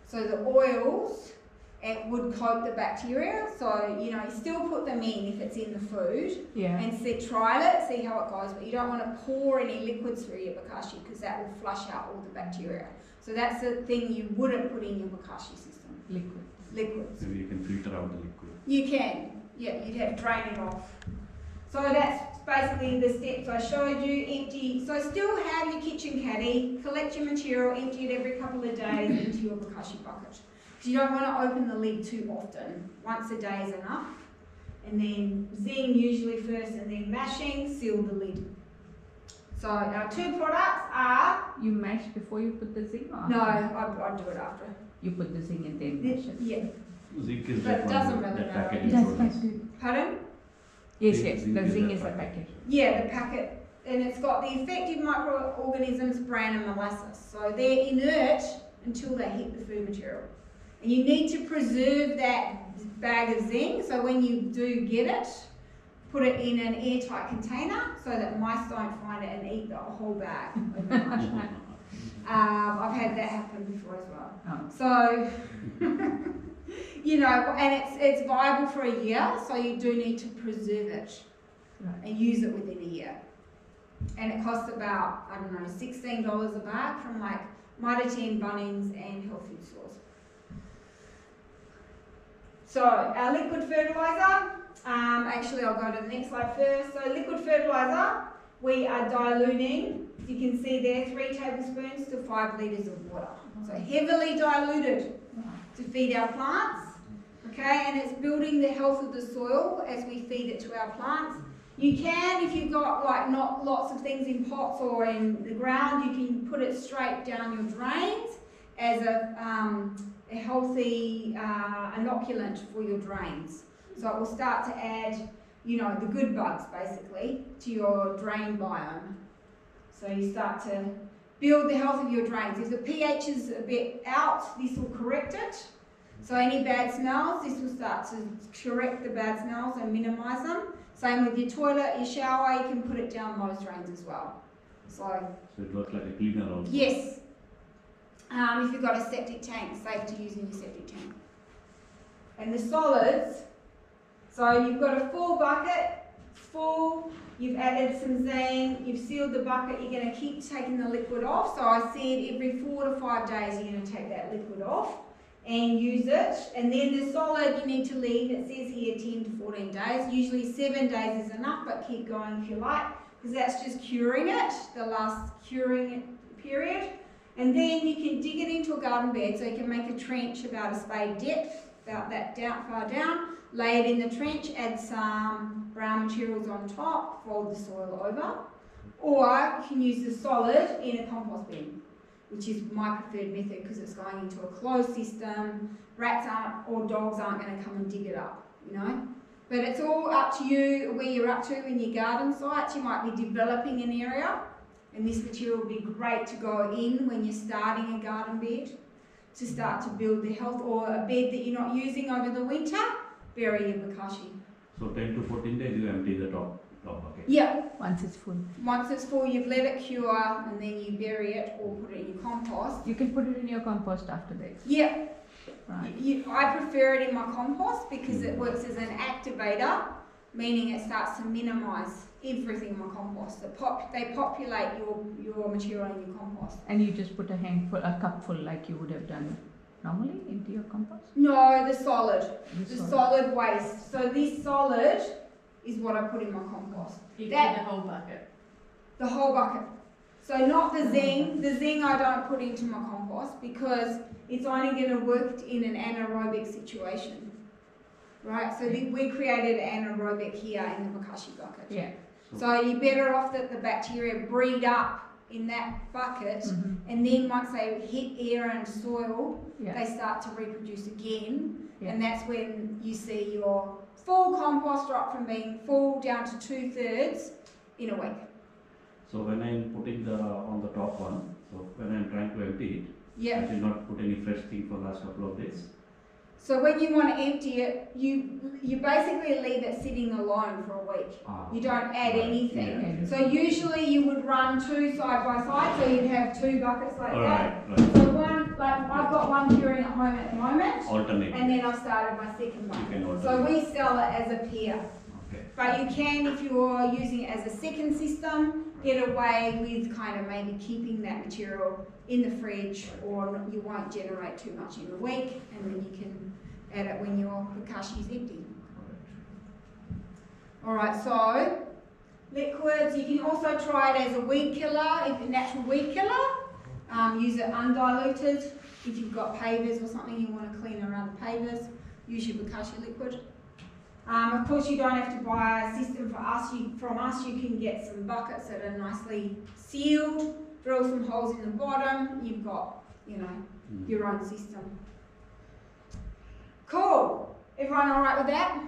So the oils, it would coat the bacteria. So, you know, you still put them in if it's in the food Yeah. and trial it, see how it goes. But you don't want to pour any liquids through your bokashi because that will flush out all the bacteria. So that's the thing you wouldn't put in your bokashi system. Liquids. Liquids. Maybe you can filter out the liquid. You can. Yeah, you'd have to drain it off. So that's basically the steps I showed you. Empty. So still have your kitchen caddy, collect your material, empty it every couple of days into your bokashi bucket. Because you don't want to open the lid too often. Once a day is enough. And then zing usually first and then mashing, seal the lid. So our two products are, You mash before you put the zinc or no, after? I do it after. You put the zinc and then mash it. Yeah. Zinc is But that it one, doesn't really that matter. packet you That's told quite us. good. Pardon? Yes, Zinc- yes, zinc the is zinc the is the packet. packet. Yeah, the packet, and it's got the effective microorganisms, bran and molasses. So they're inert until they hit the food material. And you need to preserve that bag of zinc, so when you do get it, put it in an airtight container so that mice don't find it and eat the whole bag overnight. I've had that happen before as well. Oh. So, you know, and it's viable for a year, so you do need to preserve it Right. and use it within a year. And it costs about, I don't know, $16 a bag from like Mitre 10, Bunnings and health food stores. So our liquid fertilizer, actually I'll go to the next slide first. So liquid fertilizer, we are diluting, you can see there, 3 tablespoons to 5 litres of water. So heavily diluted to feed our plants, okay, and it's building the health of the soil as we feed it to our plants. You can, if you've got like not lots of things in pots or in the ground, you can put it straight down your drains as a healthy inoculant for your drains. So it will start to add, you know, the good bugs basically to your drain biome. So you start to build the health of your drains. If the pH is a bit out, this will correct it. So any bad smells, this will start to correct the bad smells and minimise them. Same with your toilet, your shower, you can put it down most drains as well. So it works like a cleaner also. yes, if you've got a septic tank, safe to use in your septic tank. And the solids, so you've got a full bucket, full, you've added some zinc, you've sealed the bucket, you're going to keep taking the liquid off. So I said every 4 to 5 days you're going to take that liquid off and use it. And then the solid you need to leave, it says here 10 to 14 days. Usually 7 days is enough, but keep going if you like, because that's just curing it, the last curing period. And then you can dig it into a garden bed, so you can make a trench about a spade depth, about that down, far down, lay it in the trench, add some brown materials on top, fold the soil over. Or you can use the solid in a compost bin, which is my preferred method because it's going into a closed system. Rats aren't, or dogs aren't going to come and dig it up, you know. But it's all up to you where you're up to in your garden sites. You might be developing an area, and this material would be great to go in when you're starting a garden bed to start to build the health, or a bed that you're not using over the winter, bury your bokashi. So 10 to 14 days you empty the top bucket. Yeah. Once it's full. Once it's full, you've let it cure, and then you bury it or put it in your compost. You can put it in your compost after that. Yeah. Right. I prefer it in my compost because it works as an activator, meaning it starts to minimise everything in my compost. They populate your material in your compost. And you just put a cupful like you would have done normally into your compost? No, the solid. The The solid waste. So this solid is what I put in my compost. You That- get the whole bucket. The whole bucket. So not the zinc. The zinc I don't put into my compost because it's only going to work in an anaerobic situation. Right? So we created anaerobic here in the bokashi bucket. Yeah. So you're better off that the bacteria breed up in that bucket, and then once they hit air and soil, Yeah. they start to reproduce again, Yeah. and that's when you see your full compost drop from being full down to 2/3, in a week. So when I'm putting the on the top one, so when I'm trying to empty it, Yeah. I should not put any fresh thing for last couple of days. So when you want to empty it, you basically leave it sitting alone for a week. You don't add anything. Yeah. So usually you would run two side by side, so you'd have two buckets like that. Right. So one, like I've got one curing at home at the moment, Alternate. and then I've started my second You one. can alternate. So we sell it as a pair. Okay. But you can, if you're using it as a second system, get away with kind of maybe keeping that material in the fridge, or you won't generate too much in a week, and then you can add it when your bokashi is empty. Alright, so liquids, you can also try it as a weed killer, if a natural weed killer. Use it undiluted. If you've got pavers or something you want to clean around the pavers, use your bokashi liquid. Of course, you don't have to buy a system from us. You can get some buckets that are nicely sealed, drill some holes in the bottom. You've got, your own system. Cool. Everyone all right with that?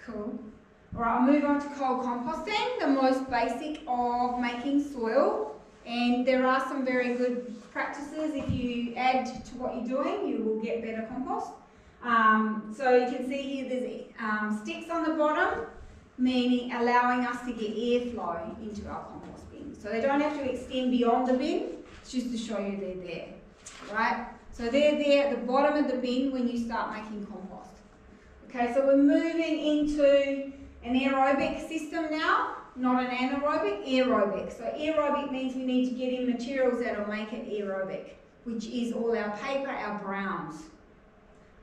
Cool. All right, I'll move on to cold composting, the most basic of making soil. And there are some very good practices. If you add to what you're doing, you will get better compost. So you can see here there's sticks on the bottom, meaning allowing us to get airflow into our compost bin. So they don't have to extend beyond the bin, it's just to show you they're there, right? So they're there at the bottom of the bin when you start making compost. Okay, so we're moving into an aerobic system now, not an anaerobic, aerobic. So aerobic means we need to get in materials that will make it aerobic, which is all our paper, our browns.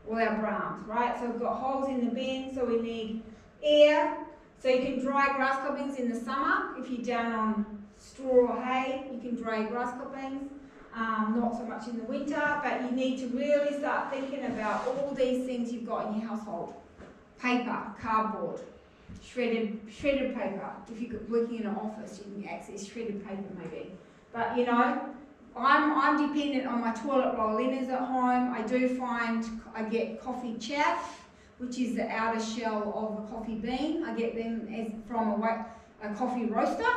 All our browns, right? So we've got holes in the bin, so we need air. So you can dry grass clippings in the summer. If you're down on straw or hay, you can dry grass clippings. Not so much in the winter, but you need to really start thinking about all these things you've got in your household. Paper, cardboard, shredded paper. If you're working in an office, you can access shredded paper maybe. But I'm dependent on my toilet roll liners at home. I do find I get coffee chaff, which is the outer shell of a coffee bean. I get them from a coffee roaster.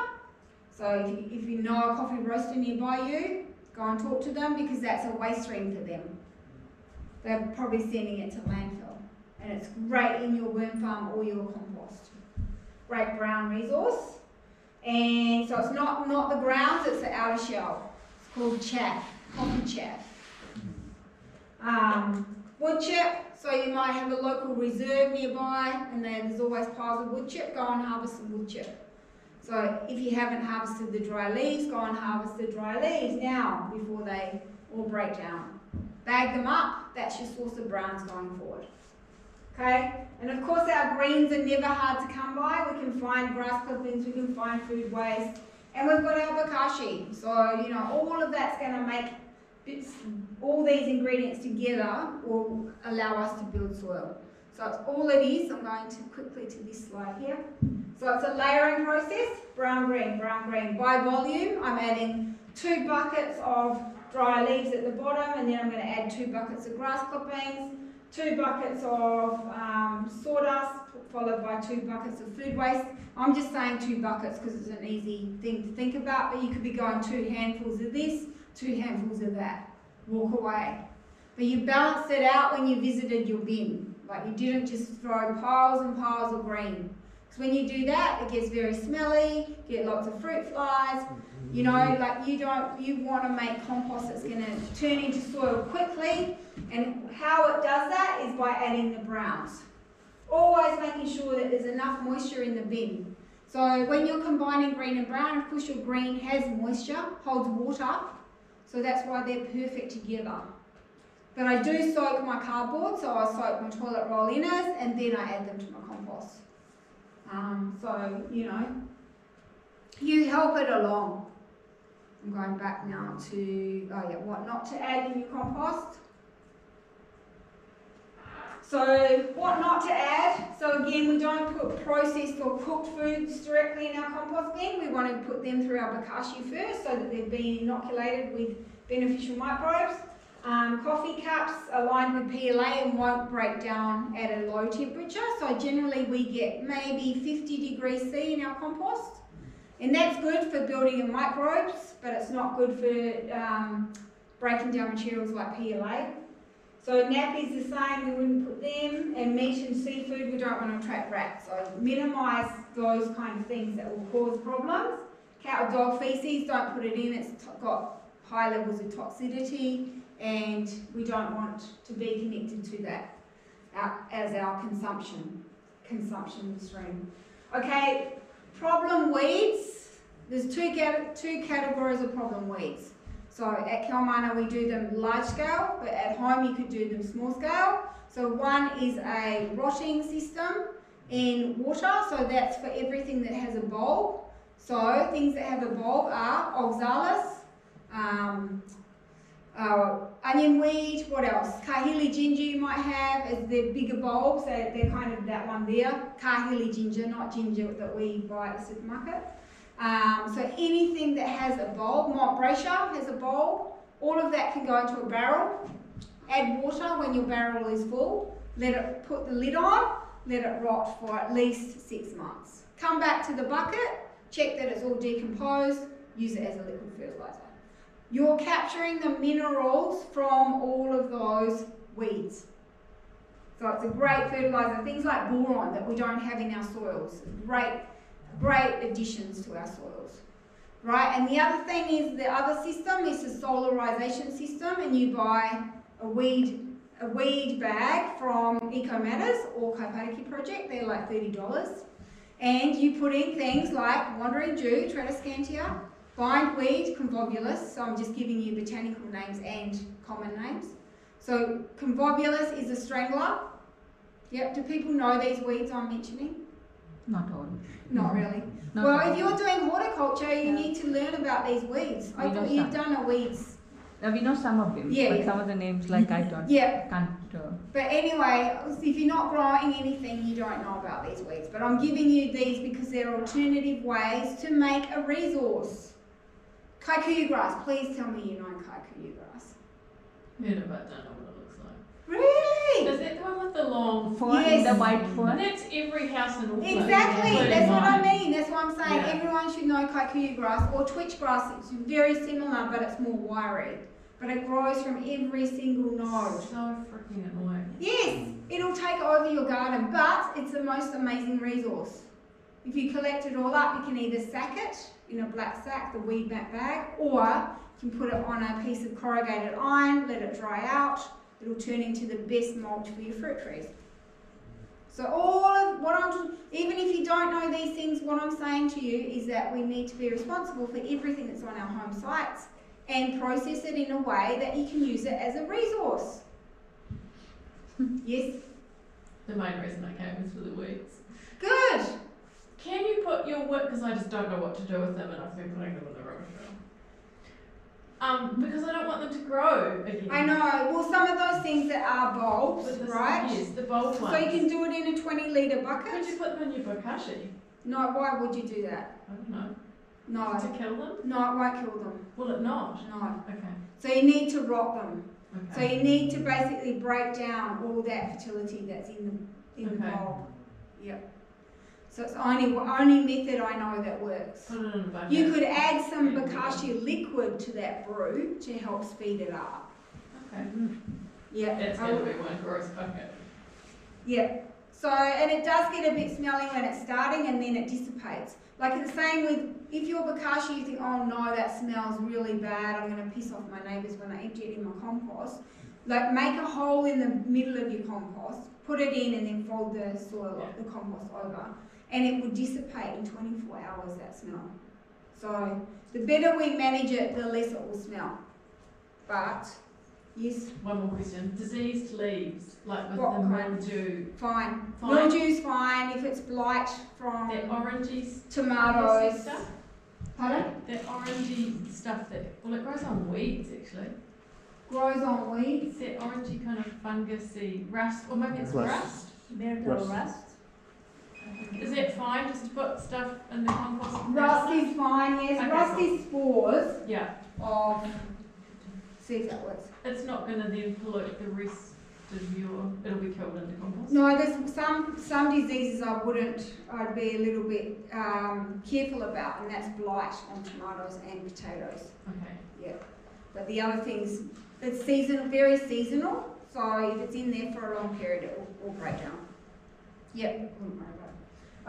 So if you know a coffee roaster nearby you, go and talk to them, because that's a waste stream for them. They're probably sending it to landfill. And it's great in your worm farm or your compost. Great brown resource. And so it's not the grounds, it's the outer shell. Called chaff, coffee chaff. Wood chip, so you might have a local reserve nearby, and there's always piles of wood chip. Go and harvest some wood chip. So if you haven't harvested the dry leaves, go and harvest the dry leaves now before they all break down. Bag them up, that's your source of browns going forward. Okay, and of course our greens are never hard to come by. We can find grass clippings, we can find food waste. And we've got our bokashi, so all of that's going to make all these ingredients together will allow us to build soil. So it's all it is. I'm going to quickly to this slide here. So it's a layering process, brown, green, by volume. I'm adding 2 buckets of dry leaves at the bottom, and then I'm going to add 2 buckets of grass clippings, 2 buckets of sawdust, followed by 2 buckets of food waste. I'm just saying 2 buckets because it's an easy thing to think about, but you could be going 2 handfuls of this, 2 handfuls of that. Walk away. But you balanced it out when you visited your bin. Like you didn't just throw piles and piles of green. Because when you do that, it gets very smelly, get lots of fruit flies. You want to make compost that's going to turn into soil quickly. And how it does that is by adding the browns. Always making sure that there's enough moisture in the bin. So when you're combining green and brown, of course your green has moisture, holds water, so that's why they're perfect together. But I do soak my cardboard, so I soak my toilet roll inners and then I add them to my compost. You help it along. I'm going back now to, what not to add in your compost. So what not to add, so again we don't put processed or cooked foods directly in our compost bin. We want to put them through our bokashi first so that they've been inoculated with beneficial microbes. Coffee cups are lined with PLA and won't break down at a low temperature. So generally we get maybe 50 degrees C in our compost. And that's good for building in microbes, but it's not good for breaking down materials like PLA. So nappies the same, we wouldn't put them. And meat and seafood, we don't want to attract rats. So minimise those kind of things that will cause problems. Cat or dog feces, don't put it in, it's got high levels of toxicity, and we don't want to be connected to that as our consumption stream. Okay, problem weeds. There's two categories of problem weeds. So at Kalmana we do them large scale, but at home you could do them small scale. So one is a rotting system in water, so that's for everything that has a bulb. So things that have a bulb are oxalis, onion weed, what else? Kahili ginger you might have as the bigger bulbs, they're kind of that one there. Kahili ginger, not ginger that we buy at the supermarket. So anything that has a bulb, Montbracia has a bulb, all of that can go into a barrel. Add water when your barrel is full, put the lid on, let it rot for at least 6 months. Come back to the bucket, check that it's all decomposed, use it as a liquid fertiliser. You're capturing the minerals from all of those weeds. So it's a great fertiliser. Things like boron that we don't have in our soils. Great additions to our soils. Right, and the other thing is the other system is a solarisation system, and you buy a weed bag from Eco Matters or Kapariki Project, they're like $30. And you put in things like wandering Jew, Tradescantia, bindweed, convolvulus, so I'm just giving you botanical names and common names. So convolvulus is a strangler. Yep, do people know these weeds I'm mentioning? Not all. Not really. Not well, all. if you're doing horticulture, you need to learn about these weeds. I thought you'd done a weeds. We know some of them, Yeah, but yeah. some of the names like I don't. Yeah. Can't. But anyway, if you're not growing anything, you don't know about these weeds. But I'm giving you these because they're alternative ways to make a resource. Kikuyu grass, please tell me you know kikuyu grass. Heard of it, don't know what it looks like. Really? Is that the one with the long Fern, Yes. the white But fern. that's every house in Auckland. Exactly, including that's what I mine. mean. That's what I'm saying. Yeah. Everyone should know kikuyu grass or twitch grass. It's very similar, but it's more wiry. But it grows from every single node. So freaking annoying. Yes, it'll take over your garden, but it's the most amazing resource. If you collect it all up, you can either sack it in a black sack, the weed mat bag, or you can put it on a piece of corrugated iron, let it dry out. It'll turn into the best mulch for your fruit trees. So all of what even if you don't know these things, what I'm saying to you is that we need to be responsible for everything that's on our home sites and process it in a way that you can use it as a resource. Yes? The main reason I came is for the weeds. Good. Can you put your wood, because I just don't know what to do with them and I've been putting them in the rubbish bin. Because I don't want them to grow again. I know. Well, some of those things that are bulbs, But this- right? Yes, the bulb ones. So you can do it in a 20-litre Could bucket? you put them in your bokashi? No, why would you do that? I don't know. No. To kill them? No, it won't kill them. Will it not? No. Okay. So you need to rot them. So Okay. you need to basically break down all that fertility that's in the Okay. bulb. Yep. So it's only method I know that works. Put it in a bucket. You could add some Bokashi liquid to that brew to help speed it up. Okay. Yeah. It's going to be one gross bucket. Yeah. So, and it does get a bit smelly when it's starting and then it dissipates. Like the same with, if you're Bokashi, you think, oh no, that smells really bad, I'm going to piss off my neighbours when I empty it in my compost. Like make a hole in the middle of your compost, put it in and then fold the soil, the compost over. And it will dissipate in 24 hours, that smell. So the better we manage it, the less it will smell. But, yes, One more question. Diseased leaves, like with What the kind? mildew. fine. Fine. Mildew's fine. If it's blight from That orangey tomatoes. stuff? Pardon? That orangey stuff that, well, it grows on weeds actually. Grows on weeds. It's that orangey kind of fungusy rust, or maybe it's Rust. rust. Myrtle rust. Is that fine just to put stuff in the compost? Rust is fine, yes. Okay, Rust cool. is spores Yeah. of See if that works. It's not going to then pollute the rest of your. It'll be killed in the compost. No, there's some diseases I'd be a little bit careful about, and that's blight on tomatoes and potatoes. Okay. Yeah. But the other things, it's seasonal, very seasonal. So if it's in there for a long period, it will break down. Yep.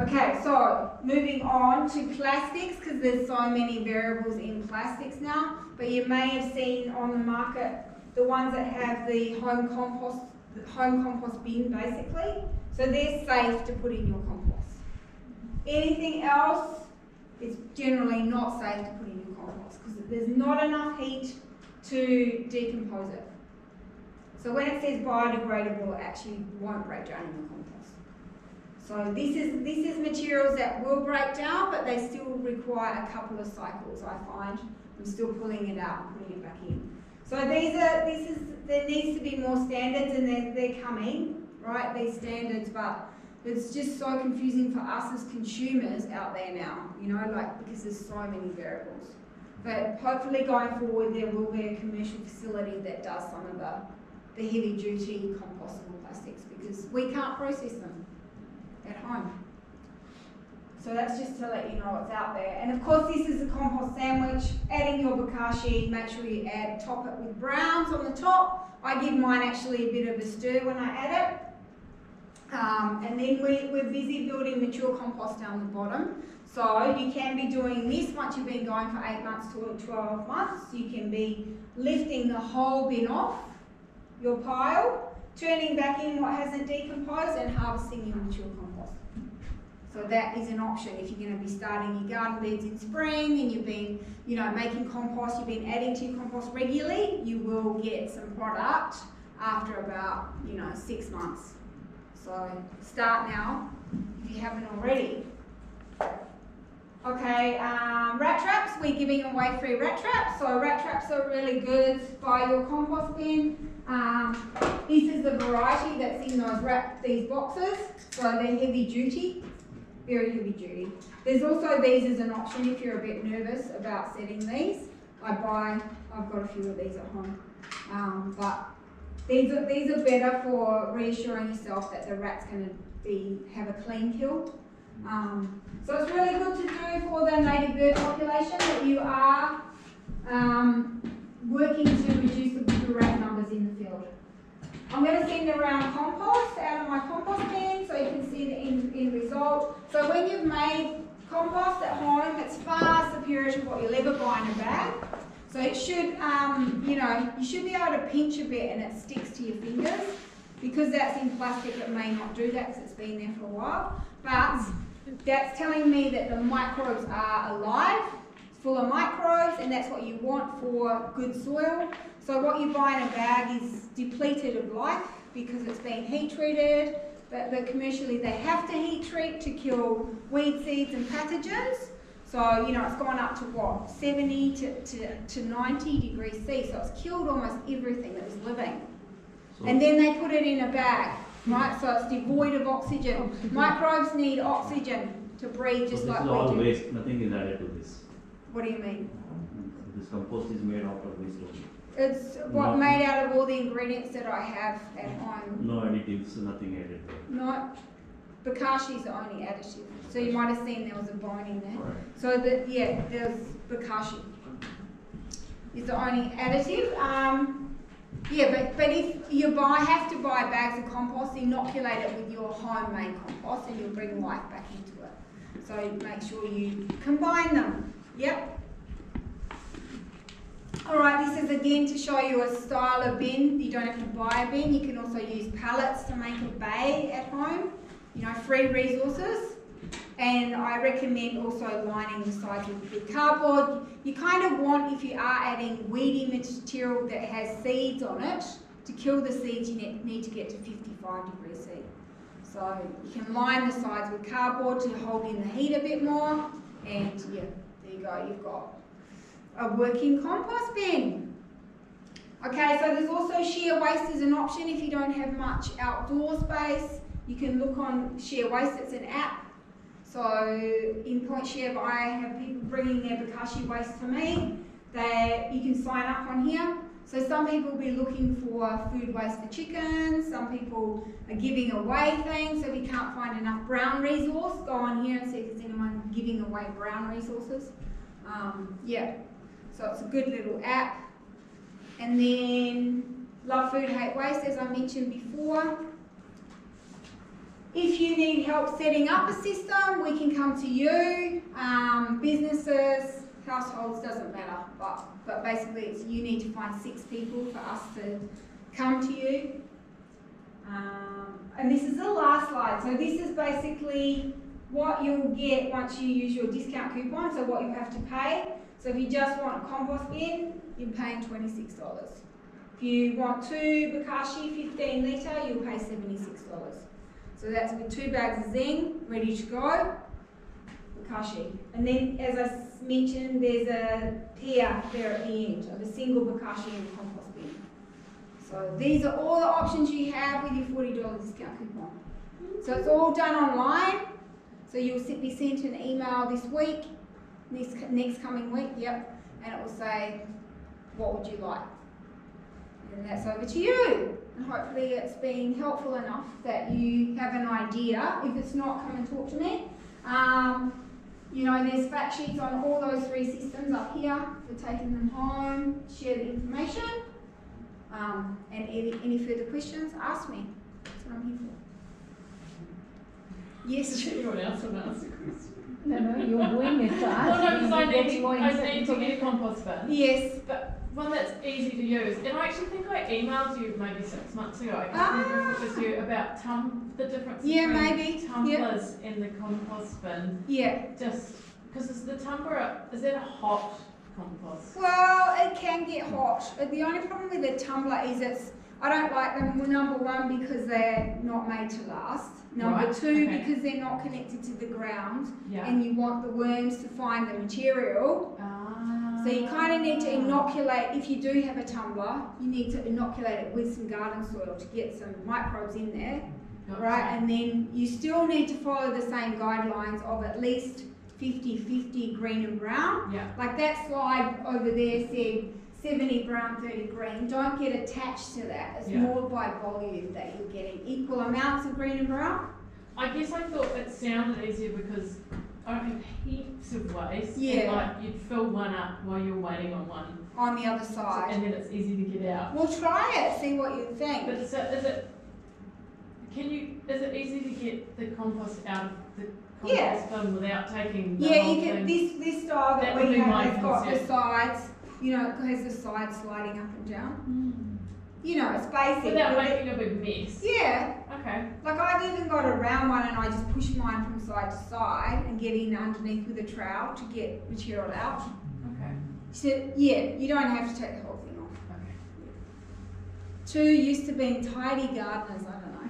Okay, so moving on to plastics, because there's so many variables in plastics now. But you may have seen on the market the ones that have the home compost bin, basically. So they're safe to put in your compost. Anything else is generally not safe to put in your compost because there's not enough heat to decompose it. So when it says biodegradable, it actually won't break down in your compost. So this is materials that will break down, but they still require a couple of cycles, I find. I'm still pulling it out and putting it back in. So there needs to be more standards, and they're coming, right, these standards, but it's just so confusing for us as consumers out there now, you know, like, because there's so many variables. But hopefully going forward there will be a commercial facility that does some of the heavy duty compostable plastics, because we can't process them at home. So that's just to let you know what's out there. And of course this is a compost sandwich. Adding your Bokashi, make sure you top it with browns on the top. I give mine actually a bit of a stir when I add it. And then we're busy building mature compost down the bottom. So you can be doing this once you've been going for 8 months to 12 months. You can be lifting the whole bin off your pile, turning back in what hasn't decomposed, and harvesting your mature compost. So that is an option if you're going to be starting your garden beds in spring and you've been, you know, making compost, you've been adding to your compost regularly, you will get some product after about, 6 months. So start now if you haven't already. Okay, rat traps, we're giving away free rat traps. So rat traps are really good. Buy your compost bin. This is the variety that's in these boxes. So they're heavy duty, very heavy duty. There's also these as an option if you're a bit nervous about setting these. I've got a few of these at home. But these are better for reassuring yourself that the rat's going to have a clean kill. So it's really good to do for the native bird population that you are working to reduce the rat numbers in the field. I'm going to send around compost out of my compost bin so you can see the end result. So when you've made compost at home, it's far superior to what you'll ever buy in a bag. So it should, you should be able to pinch a bit and it sticks to your fingers. Because that's in plastic, it may not do that because it's been there for a while. But that's telling me that the microbes are alive, it's full of microbes, and that's what you want for good soil. So what you buy in a bag is depleted of life because it's been heat treated, but commercially they have to heat treat to kill weed seeds and pathogens. So, it's gone up to what, 70 to 90 degrees C, so it's killed almost everything that was living. So, and then they put it in a bag, right? So it's devoid of oxygen. Microbes need oxygen to breathe just like we do. This is all waste, nothing is added to this. What do you mean? This compost is made out of waste only. It's made out of all the ingredients that I have at home. No additives, nothing added there. No, Bokashi is the only additive. So you might have seen there was a bone in there. Right. So there's Bokashi. It's the only additive. But if you have to buy bags of compost, inoculate it with your homemade compost and you'll bring life back into it. So make sure you combine them. Yep. Alright, this is again to show you a style of bin. You don't have to buy a bin. You can also use pallets to make a bay at home. Free resources. And I recommend also lining the sides with cardboard. You kind of want, if you are adding weedy material that has seeds on it, to kill the seeds you need to get to 55 degrees C. So you can line the sides with cardboard to hold in the heat a bit more. And yeah, there you go, you've got a working compost bin. Okay, so there's also shear waste as an option if you don't have much outdoor space. You can look on Shear Waste, it's an app. So in Point Share, I have people bringing their Bokashi waste to me. You can sign up on here. So some people will be looking for food waste for chickens, some people are giving away things, so if you can't find enough brown resource, go on here and see if there's anyone giving away brown resources. Yeah, so it's a good little app. And then Love Food Hate Waste, as I mentioned before. If you need help setting up a system, we can come to you. Businesses, households, doesn't matter, but basically it's, you need to find 6 people for us to come to you. And this is the last slide. So this is basically what you'll get once you use your discount coupon, so what you have to pay. So if you just want a compost bin, you're paying $26. If you want 2 Bokashi 15 litre, you'll pay $76. So that's with 2 bags of Zing, ready to go. Bokashi. And then, as I mentioned, there's a pair there at the end of a single Bokashi and compost bin. So these are all the options you have with your $40 discount coupon. So it's all done online. So you'll be sent an email this week, next coming week, yep, and it will say, what would you like? And that's over to you. And hopefully it's been helpful enough that you have an idea. If it's not, come and talk to me. You know, there's fact sheets on all those 3 systems up here for taking them home, share the information. And any further questions, ask me. That's what I'm here for. Yes? Does anyone else want to ask a question? No, you're doing it to us. Well, no, because I We're need getting more to get a compost bin. Yes. But one that's easy to use. And I actually think I emailed you maybe 6 months ago. I can't remember if it was you about the difference between tumblers and the compost bin. Yeah. Just because the tumbler, is that a hot compost? Well, it can get hot. The only problem with the tumbler is I don't like them, number 1, because they're not made to last. Number 2, because they're not connected to the ground, and you want the worms to find the material. So you kind of need to inoculate, if you do have a tumbler, you need to inoculate it with some garden soil to get some microbes in there, right? And then you still need to follow the same guidelines of at least 50-50 green and brown. Like that slide over there said 70 brown, 30 green. Don't get attached to that. It's more by volume that you're getting equal amounts of green and brown. I guess I thought it sounded easier because I don't have heaps of waste. Yeah. And like you'd fill one up while you're waiting on one. On the other side. And then it's easy to get out. Well, try it. See what you think. But so is it easy to get the compost out of the compost bin without taking the whole you can. thing? This style that would we be my have has got the concern. sides. You know, it has the sides sliding up and down. You know, it's basic. Without making a big mess. Yeah. Okay. Like I've even got a round one and I just push mine from side to side and get in underneath with a trowel to get material out. Okay. So yeah, you don't have to take the whole thing off. Okay. 2 used to being tidy gardeners, I don't know.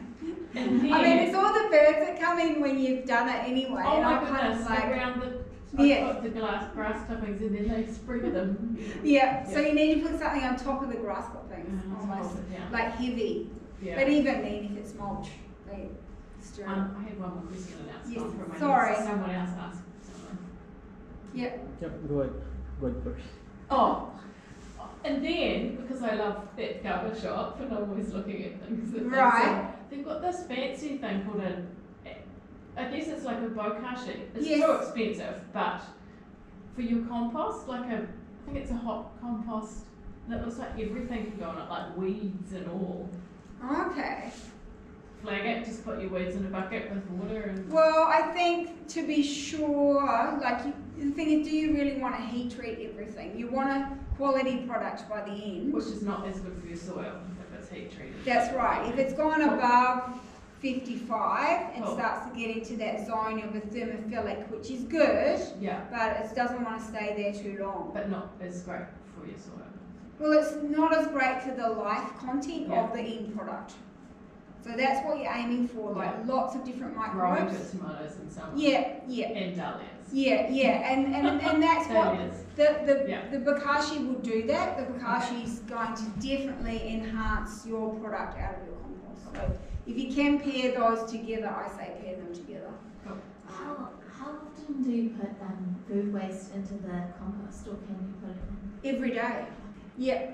And then, I mean, it's all the birds that come in when you've done it anyway. oh and my I'm kind goodness, of like, around the put the grass clippings and then they spread them. yeah, so you need to put something on top of the grass clippings, almost Hold it down. like heavy. Yeah. But even then, if it's mulch, they stir. I had one more question and now it's Yes, gone from my sorry. head. Someone else asked someone. Yep. Yep, go ahead. Go ahead first. Oh, and then because I love that cover shop and I'm always looking at things that they've got this fancy thing called I guess it's like a Bokashi. It's so expensive, but for your compost, I think it's a hot compost, and it looks like everything can go on it, like weeds and all. Okay. Flag it, just put your weeds in a bucket with water and... Well, I think to be sure, the thing is, do you really want to heat treat everything? You want a quality product by the end. Which is not as good for your soil if it's heat treated. That's right. If it's gone above 55 and starts to get into that zone of a thermophilic, which is good, but it doesn't want to stay there too long. But not as great for your soil. Well, it's not as great for the life content of the end product. So that's what you're aiming for, like lots of different microbes. Growing tomatoes and so on. And dahlias. And that's what Dahlias. the Bokashi will do that. The Bokashi is going to definitely enhance your product out of your compost. So if you can pair those together, I say pair them together. Cool. How often do you put food waste into the compost, or can you put it in? Every day. Yeah.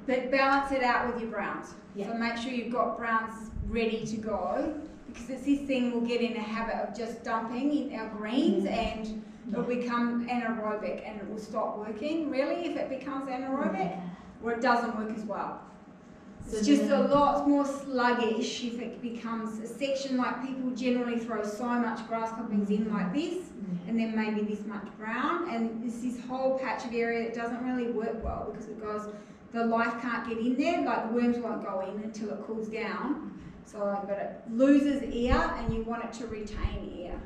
but balance it out with your browns. Yeah. So make sure you've got browns ready to go, because it's this thing we'll get in a habit of just dumping in our greens and it'll become anaerobic and it will stop working, really, if it becomes anaerobic, or it doesn't work as well. So It's just a then- lot more sluggish if it becomes a section, like people generally throw so much grass clippings in like this, and then maybe this much brown, and it's this whole patch of area that doesn't really work well because it goes, the life can't get in there, like worms won't go in until it cools down. So, but it loses air and you want it to retain air.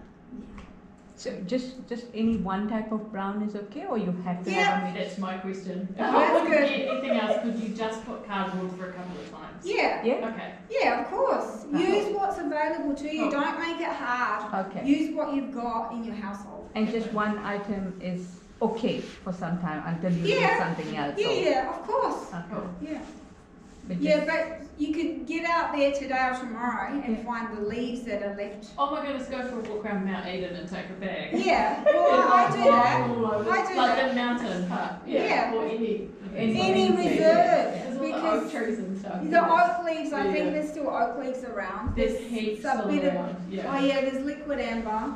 So just any one type of brown is okay, or you have to have a mix? That's my question. If Oh, I that's wouldn't good. get anything else, could you just put cardboard for a couple of times? Yeah, Yeah. Okay. yeah, of course. Use what's available to you. Oh. Don't make it hard. Okay. Use what you've got in your household. And just one item is okay for some time until you do Yeah. something else. Yeah, or- yeah, of course. Okay. Yeah. But Yeah, just- but you could get out there today or tomorrow and Yeah. find the leaves that are left. Oh my goodness, go for a walk around Mount Eden and take a bag. Yeah, well, I do that. All over. I do like that. the mountain park. Yeah. Or any Any reserve, There's all the oak because trees and stuff. the oak leaves, I think Yeah. there's still oak leaves around. There's heaps a all bit of- around. Yeah. Oh yeah, there's liquid amber.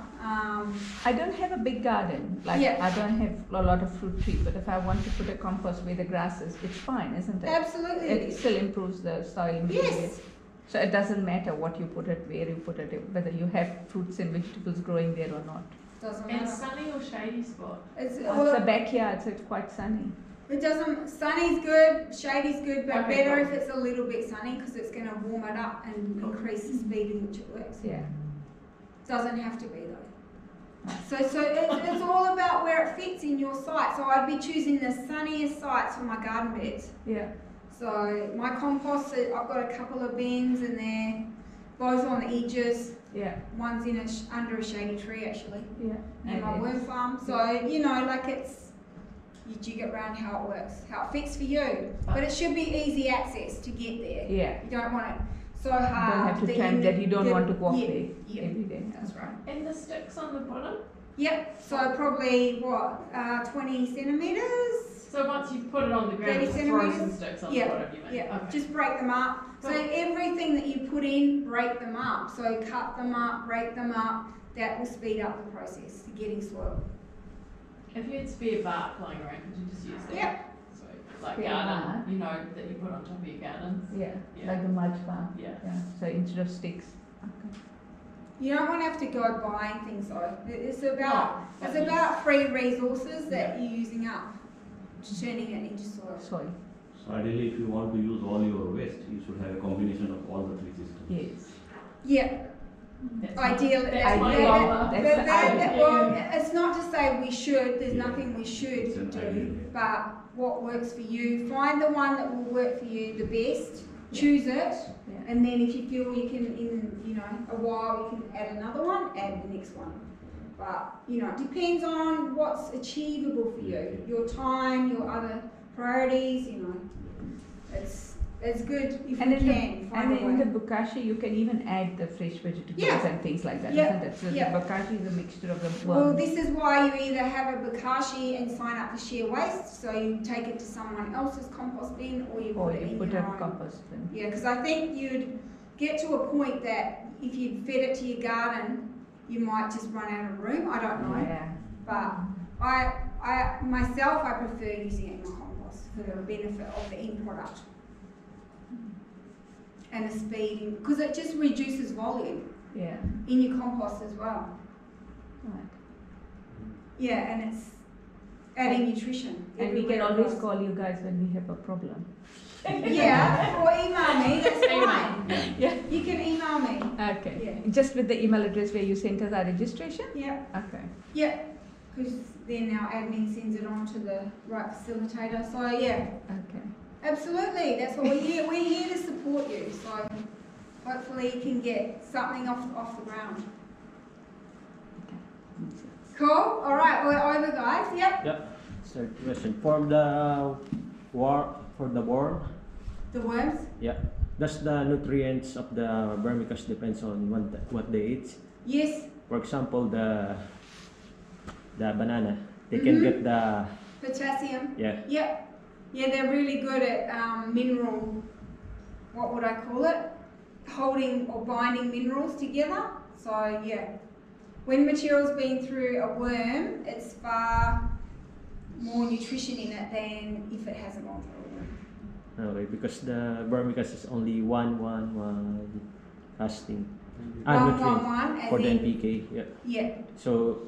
I don't have a big garden, like Yeah. I don't have a lot of fruit trees, but if I want to put a compost where the grass is, it's fine, isn't it? Absolutely. it It is. still improves the soil material. Yes. So it doesn't matter what you put it, where you put it, whether you have fruits and vegetables growing there or not. Doesn't And matter. sunny or shady spot? It's, It's well, a backyard, so it's quite sunny. it doesn't. Sunny's good, shady's good, but Okay, better cool. if it's a little bit sunny because it's going to warm it up and increase the speed in which it works. Yeah. Doesn't have to be though. So it's all about where it fits in your site. So I'd be choosing the sunniest sites for my garden beds. Yeah. So my compost, I've got a couple of bins in there, both on the edges. Yeah. One's in under a shady tree actually, Yeah. near my worm farm. So you know, like you jig it around how it works, how it fits for you. But it should be easy access to get there. Yeah. You don't want it so Don't hard. have to time that you don't want to walk there Yeah, every day. that's right. And the sticks on the bottom? Yep. So probably what 20 centimeters. So once you put it on the ground, 30 just throw some centimetres? sticks on Yeah, the bottom, you mean? Yeah, Okay. just break them up. So Cool. everything that you put in, break them up. So cut them up, break them up. That will speed up the process to getting soil. If you had spare bark lying around, could you just use that? Yep. So like Spare garden, bark? you know, that you put on top of your garden. Yeah. Yeah. Like the mulch bar. Yeah. Yeah. So instead of sticks. Okay. You don't want to have to go buying things though. It's about No, it's but about free resources that you're using up, turning it into soil. Soil. So ideally, if you want to use all your waste, you should have a combination of all the three systems. Yes. Yeah, That's ideally. That's my Ideal. goal. That's the ideal. Well, it's not to say we should. There's Yeah. nothing we It's should an do. ideal, yeah. But what works for you, find the one that will work for you the best. Choose it, Yeah. and then if you feel you can, in a while, you can add another one. Add the next one. But it depends on what's achievable for you. Your time, your other priorities. It's good if And you in can the, find and a in way. the Bokashi, you can even add the fresh vegetables Yeah. and things like that, Yeah. not it? So Yeah. the Bokashi is a mixture of the Well, worms. this is why you either have a Bokashi and sign up for share waste, so you take it to someone else's compost bin, or you or put it you in put your a own. compost bin. Yeah, because I think you'd get to a point that if you fed it to your garden, you might just run out of room. I don't know, Yeah. but I myself I prefer using it in my compost for the benefit of the end product and the speed, because it just reduces volume Yeah. in your compost as well. Right. Yeah, and it's adding nutrition. And we can everywhere it always goes. call you guys when we have a problem. Yeah, or email me, that's fine. Yeah. You can email me. Okay. Yeah. Just with the email address where you sent us our registration? Yeah, Okay. yeah, because then our admin sends it on to the right facilitator. So yeah, Okay. absolutely, that's what we're here. We're here to support you. So hopefully you can get something off the ground. Okay. Makes sense. Cool. All right, we're over, guys. Yep. Yep. Third question. For the worm, The worms. yeah. Does the nutrients of the vermicast depends on what they eat? Yes. For example, the banana, they can Mhm. get the Potassium. yeah. Yep. Yeah, they're really good at mineral, what would I call it? Holding or binding minerals together. So yeah, when material's been through a worm, it's far more nutrition in it than if it hasn't gone through a worm. Okay, because the vermicast is only one casting. One, as for the in, NPK. Yeah. yeah, So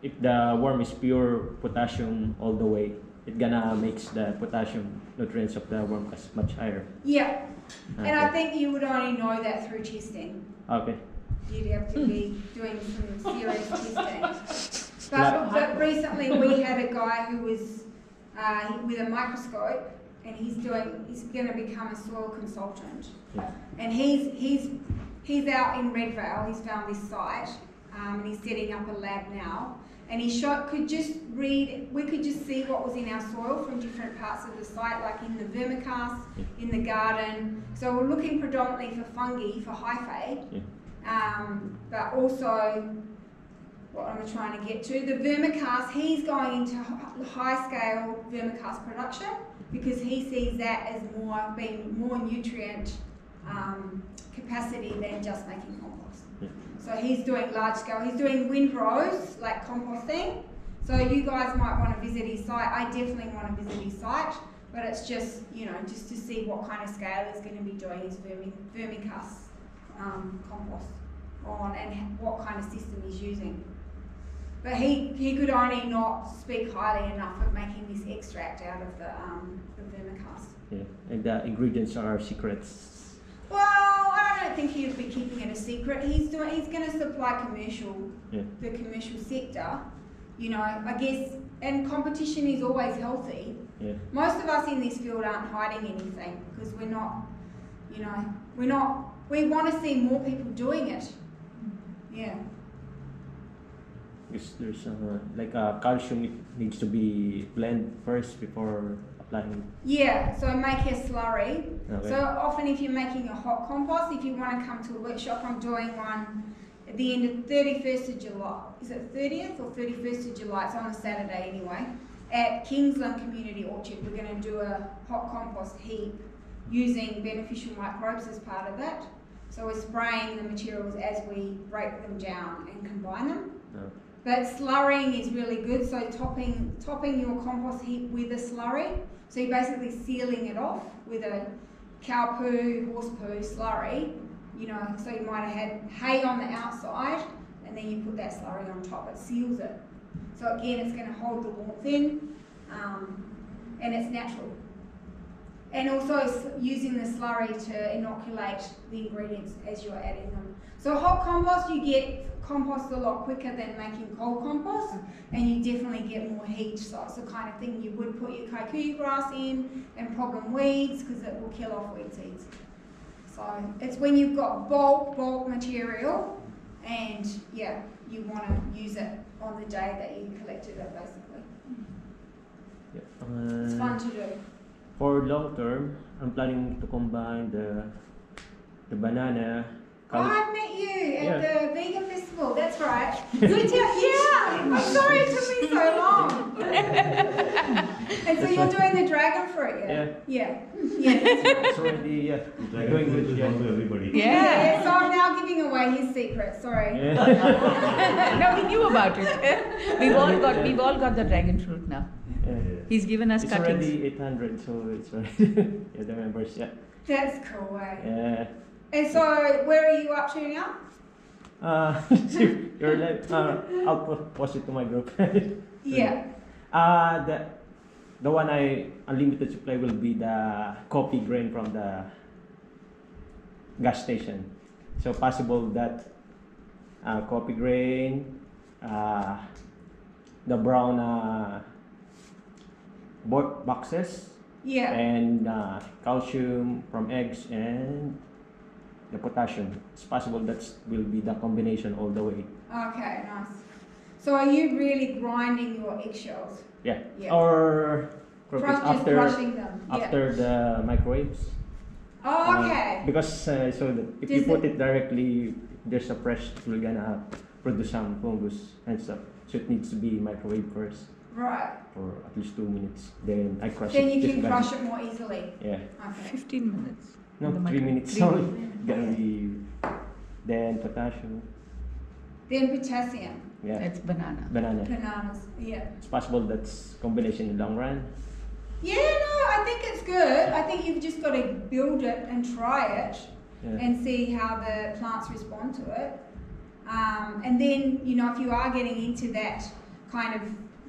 if the worm is pure potassium all the way, it gonna makes the potassium nutrients of the worm much higher. yeah. Okay. And I think you would only know that through testing. Okay. You'd have to be doing some serious testing. But recently we had a guy who was with a microscope, and he's going to become a soil consultant. Yeah. And he's out in Redvale. He's found this site, and he's setting up a lab now. And we could just see what was in our soil from different parts of the site, like in the vermicast, in the garden. So we're looking predominantly for fungi, for hyphae, but also, what am I trying to get to? The vermicast, he's going into high-scale vermicast production because he sees that as being more nutrient capacity than just making compost. So he's doing large scale, he's doing windrows, like composting. So you guys might want to visit his site. I definitely want to visit his site, but it's just, just to see what kind of scale he's going to be doing his vermicast compost on and what kind of system he's using. But he could only not speak highly enough of making this extract out of the vermicast. Yeah, and the ingredients are secrets. Well, I don't think he'd be keeping it a secret. He's going to supply the commercial sector. I guess, and competition is always healthy. Yeah. Most of us in this field aren't hiding anything because we're not. We want to see more people doing it. Yeah. Because there's like calcium, it needs to be blended first before applying. Yeah, so make a slurry. Okay. So often if you're making a hot compost, if you want to come to a workshop, I'm doing one at the end of 31st of July. Is it 30th or 31st of July? It's on a Saturday anyway. At Kingsland Community Orchard, we're going to do a hot compost heap using beneficial microbes as part of that. So we're spraying the materials as we break them down and combine them. No. But slurrying is really good, so topping your compost heap with a slurry. So you're basically sealing it off with a cow poo, horse poo slurry. So you might have had hay on the outside, and then you put that slurry on top. It seals it. So again, it's going to hold the warmth in, and it's natural. And also using the slurry to inoculate the ingredients as you're adding them. So hot compost, you get compost a lot quicker than making cold compost, and you definitely get more heat. So it's the kind of thing you would put your kikuyu grass in and problem weeds because it will kill off weed seeds. So it's when you've got bulk material, and yeah, you want to use it on the day that you collected it, basically. Yeah. It's fun to do. For long term, I'm planning to combine the banana. I met you at Yeah. the vegan festival. That's right. Good. Yeah. I'm sorry it took me so long. And so you're doing the dragon fruit, yeah? Yeah. Yeah. That's right. It's already doing good. Known to everybody. Yeah. So I'm now giving away his secret. Sorry. Yeah. No, we knew about it. We've all got the dragon fruit now. Yeah. He's given us It's cuttings. already 800, so it's already the members. Yeah. That's cool, eh? Yeah. And so where are you up to now? You're like, I'll post it to my group. Yeah. The one unlimited supply will be the coffee grain from the gas station. So possible that coffee grain, the brown boxes, Yeah. and calcium from eggs and the potassium. It's possible that will be the combination all the way. Okay, nice. So are you really grinding your eggshells? Yeah. Yeah. Or Just after crushing them. Yeah. after the microwaves. Oh, okay. Because so that if you Does put it directly, there's a fresh, it will gonna produce some fungus and stuff. So it needs to be microwave first. Right. for at least 2 minutes. Then I crush Then it. you just can like crush it. it more easily. Yeah. Okay. 15 minutes. No, In the 3 micro- minutes. 3 Sorry. minutes. Gonna be. Then potassium. Then potassium. Yeah. It's banana. Banana. Bananas. Yeah. It's possible that's combination in the long run. Yeah, no, I think it's good. I think you've just got to build it and try it Yeah. and see how the plants respond to it. And then, you know, if you are getting into that kind of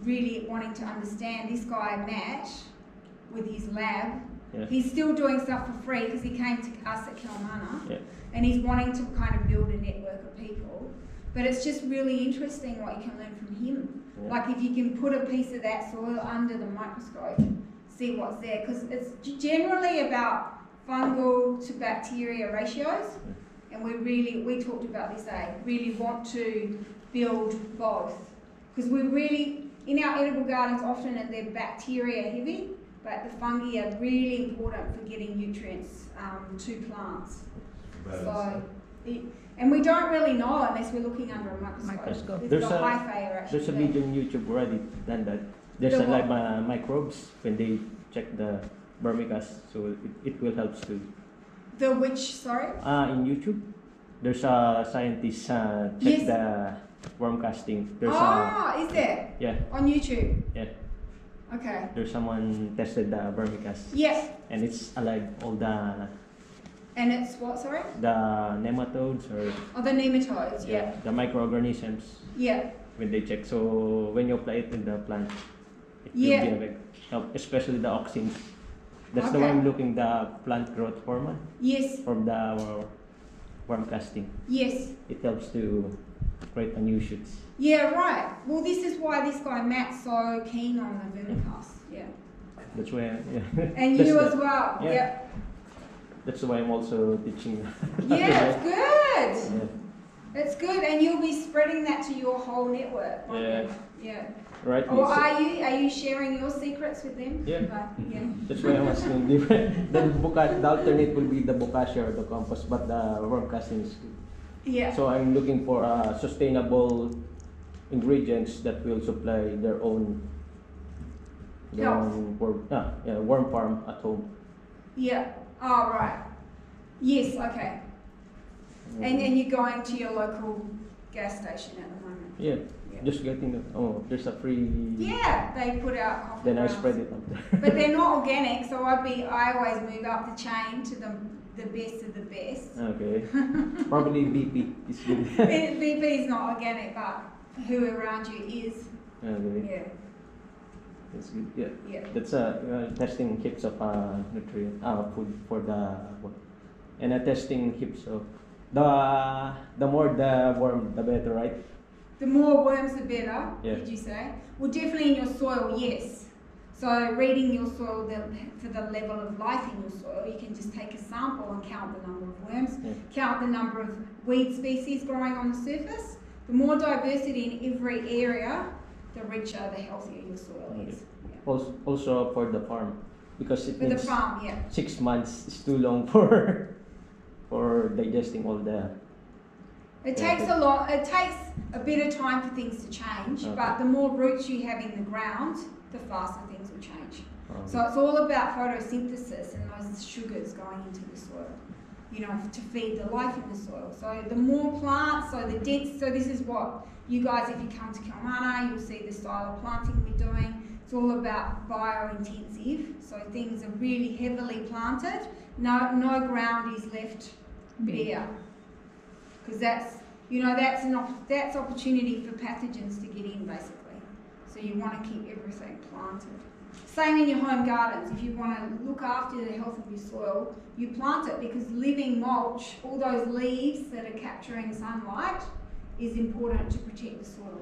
really wanting to understand, this guy, Matt, with his lab, Yeah. he's still doing stuff for free because he came to us at Kilmana, Yeah. and he's wanting to kind of build a network of people. But it's just really interesting what you can learn from him. Yeah. Like if you can put a piece of that soil under the microscope, see what's there, because it's generally about fungal to bacteria ratios, and we talked about this, really want to build both, because we really, in our edible gardens often they're bacteria heavy, but the fungi are really important for getting nutrients to plants. So, and we don't really know unless we're looking under a microscope. There's the a- hyphae are actually There's a there. video on YouTube already done that. There's The a like what? microbes when they check the vermicast, so it will help too. The which, sorry? In YouTube, there's a scientist check Yes. the worm casting. There's Is there? yeah, On YouTube? yeah. Okay. There's someone tested the vermicast, Yes. and it's alive. All the And it's what, sorry? nematodes or Oh, the nematodes, yeah. the microorganisms Yeah. when they check. So when you apply it in the plant, it Yeah. will be a big help, especially the auxins. That's the Okay. one I'm looking, the plant growth hormone Yes. from the worm casting. Yes. It helps to create a new shoots. Yeah, right. Well, this is why this guy Matt's so keen on the vermicast. Yeah. That's why, And That's you the- as well. yeah. Yep. That's why I'm also teaching. Yeah, it's good. Yeah. It's good, and you'll be spreading that to your whole network. won't Yeah. you? Yeah. Right. Or so- are you sharing your secrets with them? Yeah. Yeah. That's why I'm asking different. Then the alternate will be the Bokashi or the Compost, but the worm casting is good. Yeah. So I'm looking for sustainable ingredients that will supply their own Health. worm farm at home. Yeah. Oh, right. Yes. Okay. And you're going to your local gas station at the moment. Yeah, Yeah. just getting the there's a free. Yeah, they put out coffee Then I grounds. spread it up there. But they're not organic, so I always move up the chain to the best of the best. Okay, probably BP is good. BP is not organic, but who around you is. Okay, Yeah. that's good. Yeah, Yeah. that's testing heaps of nutrient food for the worm, and testing heaps of the more the worm the better, right? The more worms, the better. Yeah. Did you say? Well, definitely in your soil, yes. So reading your soil for the level of life in your soil, you can just take a sample and count the number of worms, Yeah. count the number of weed species growing on the surface. The more diversity in every area, the richer, the healthier your soil is. Yeah. Also for the farm, because it For the needs farm, yeah. 6 months is too long for digesting all the. It Yeah, takes but- a lot. It takes a bit of time for things to change, Okay. but the more roots you have in the ground, the faster things will change. um, So it's all about photosynthesis and those sugars going into the soil, you know, to feed the life in the soil. So the more plants, so the dense, so this is what you guys, if you come to Kilmana, you'll see the style of planting we're doing. It's all about bio-intensive, so things are really heavily planted. No ground is left bare, because that's, you know, that's opportunity for pathogens to get in basically. So you want to keep everything planted. Same in your home gardens. If you want to look after the health of your soil, you plant it, because living mulch, all those leaves that are capturing sunlight, is important to protect the soil.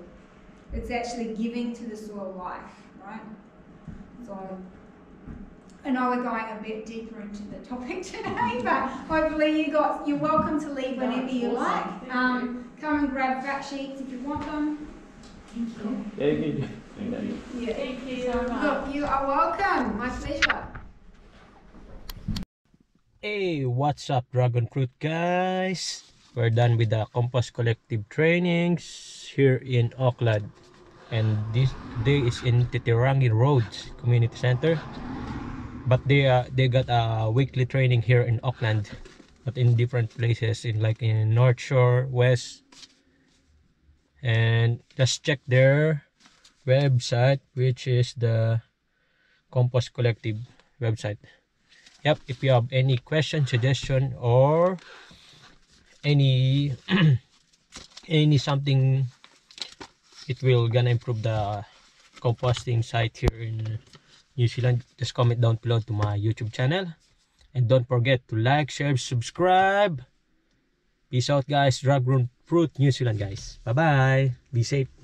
It's actually giving to the soil life, right? So I know we're going a bit deeper into the topic today, but hopefully you're welcome to leave whenever you like. Come and grab fact sheets if you want them. Thank you. yeah, good. Yeah. Thank you so much. Look, you are welcome. My pleasure. Hey, what's up, dragon fruit guys? We're done with the Compost collective trainings here in Auckland. and this today is in Titirangi Roads Community Center, but they got a weekly training here in Auckland, but in different places, in like in North Shore, West. And just check their website, which is the Compost Collective website. Yep, if you have any question, suggestion, or any any something, it will gonna improve the composting site here in New Zealand, just comment down below to my YouTube channel. And don't forget to like, share, subscribe. Peace out guys. Dragon Fruit New Zealand guys. Bye bye. Be safe.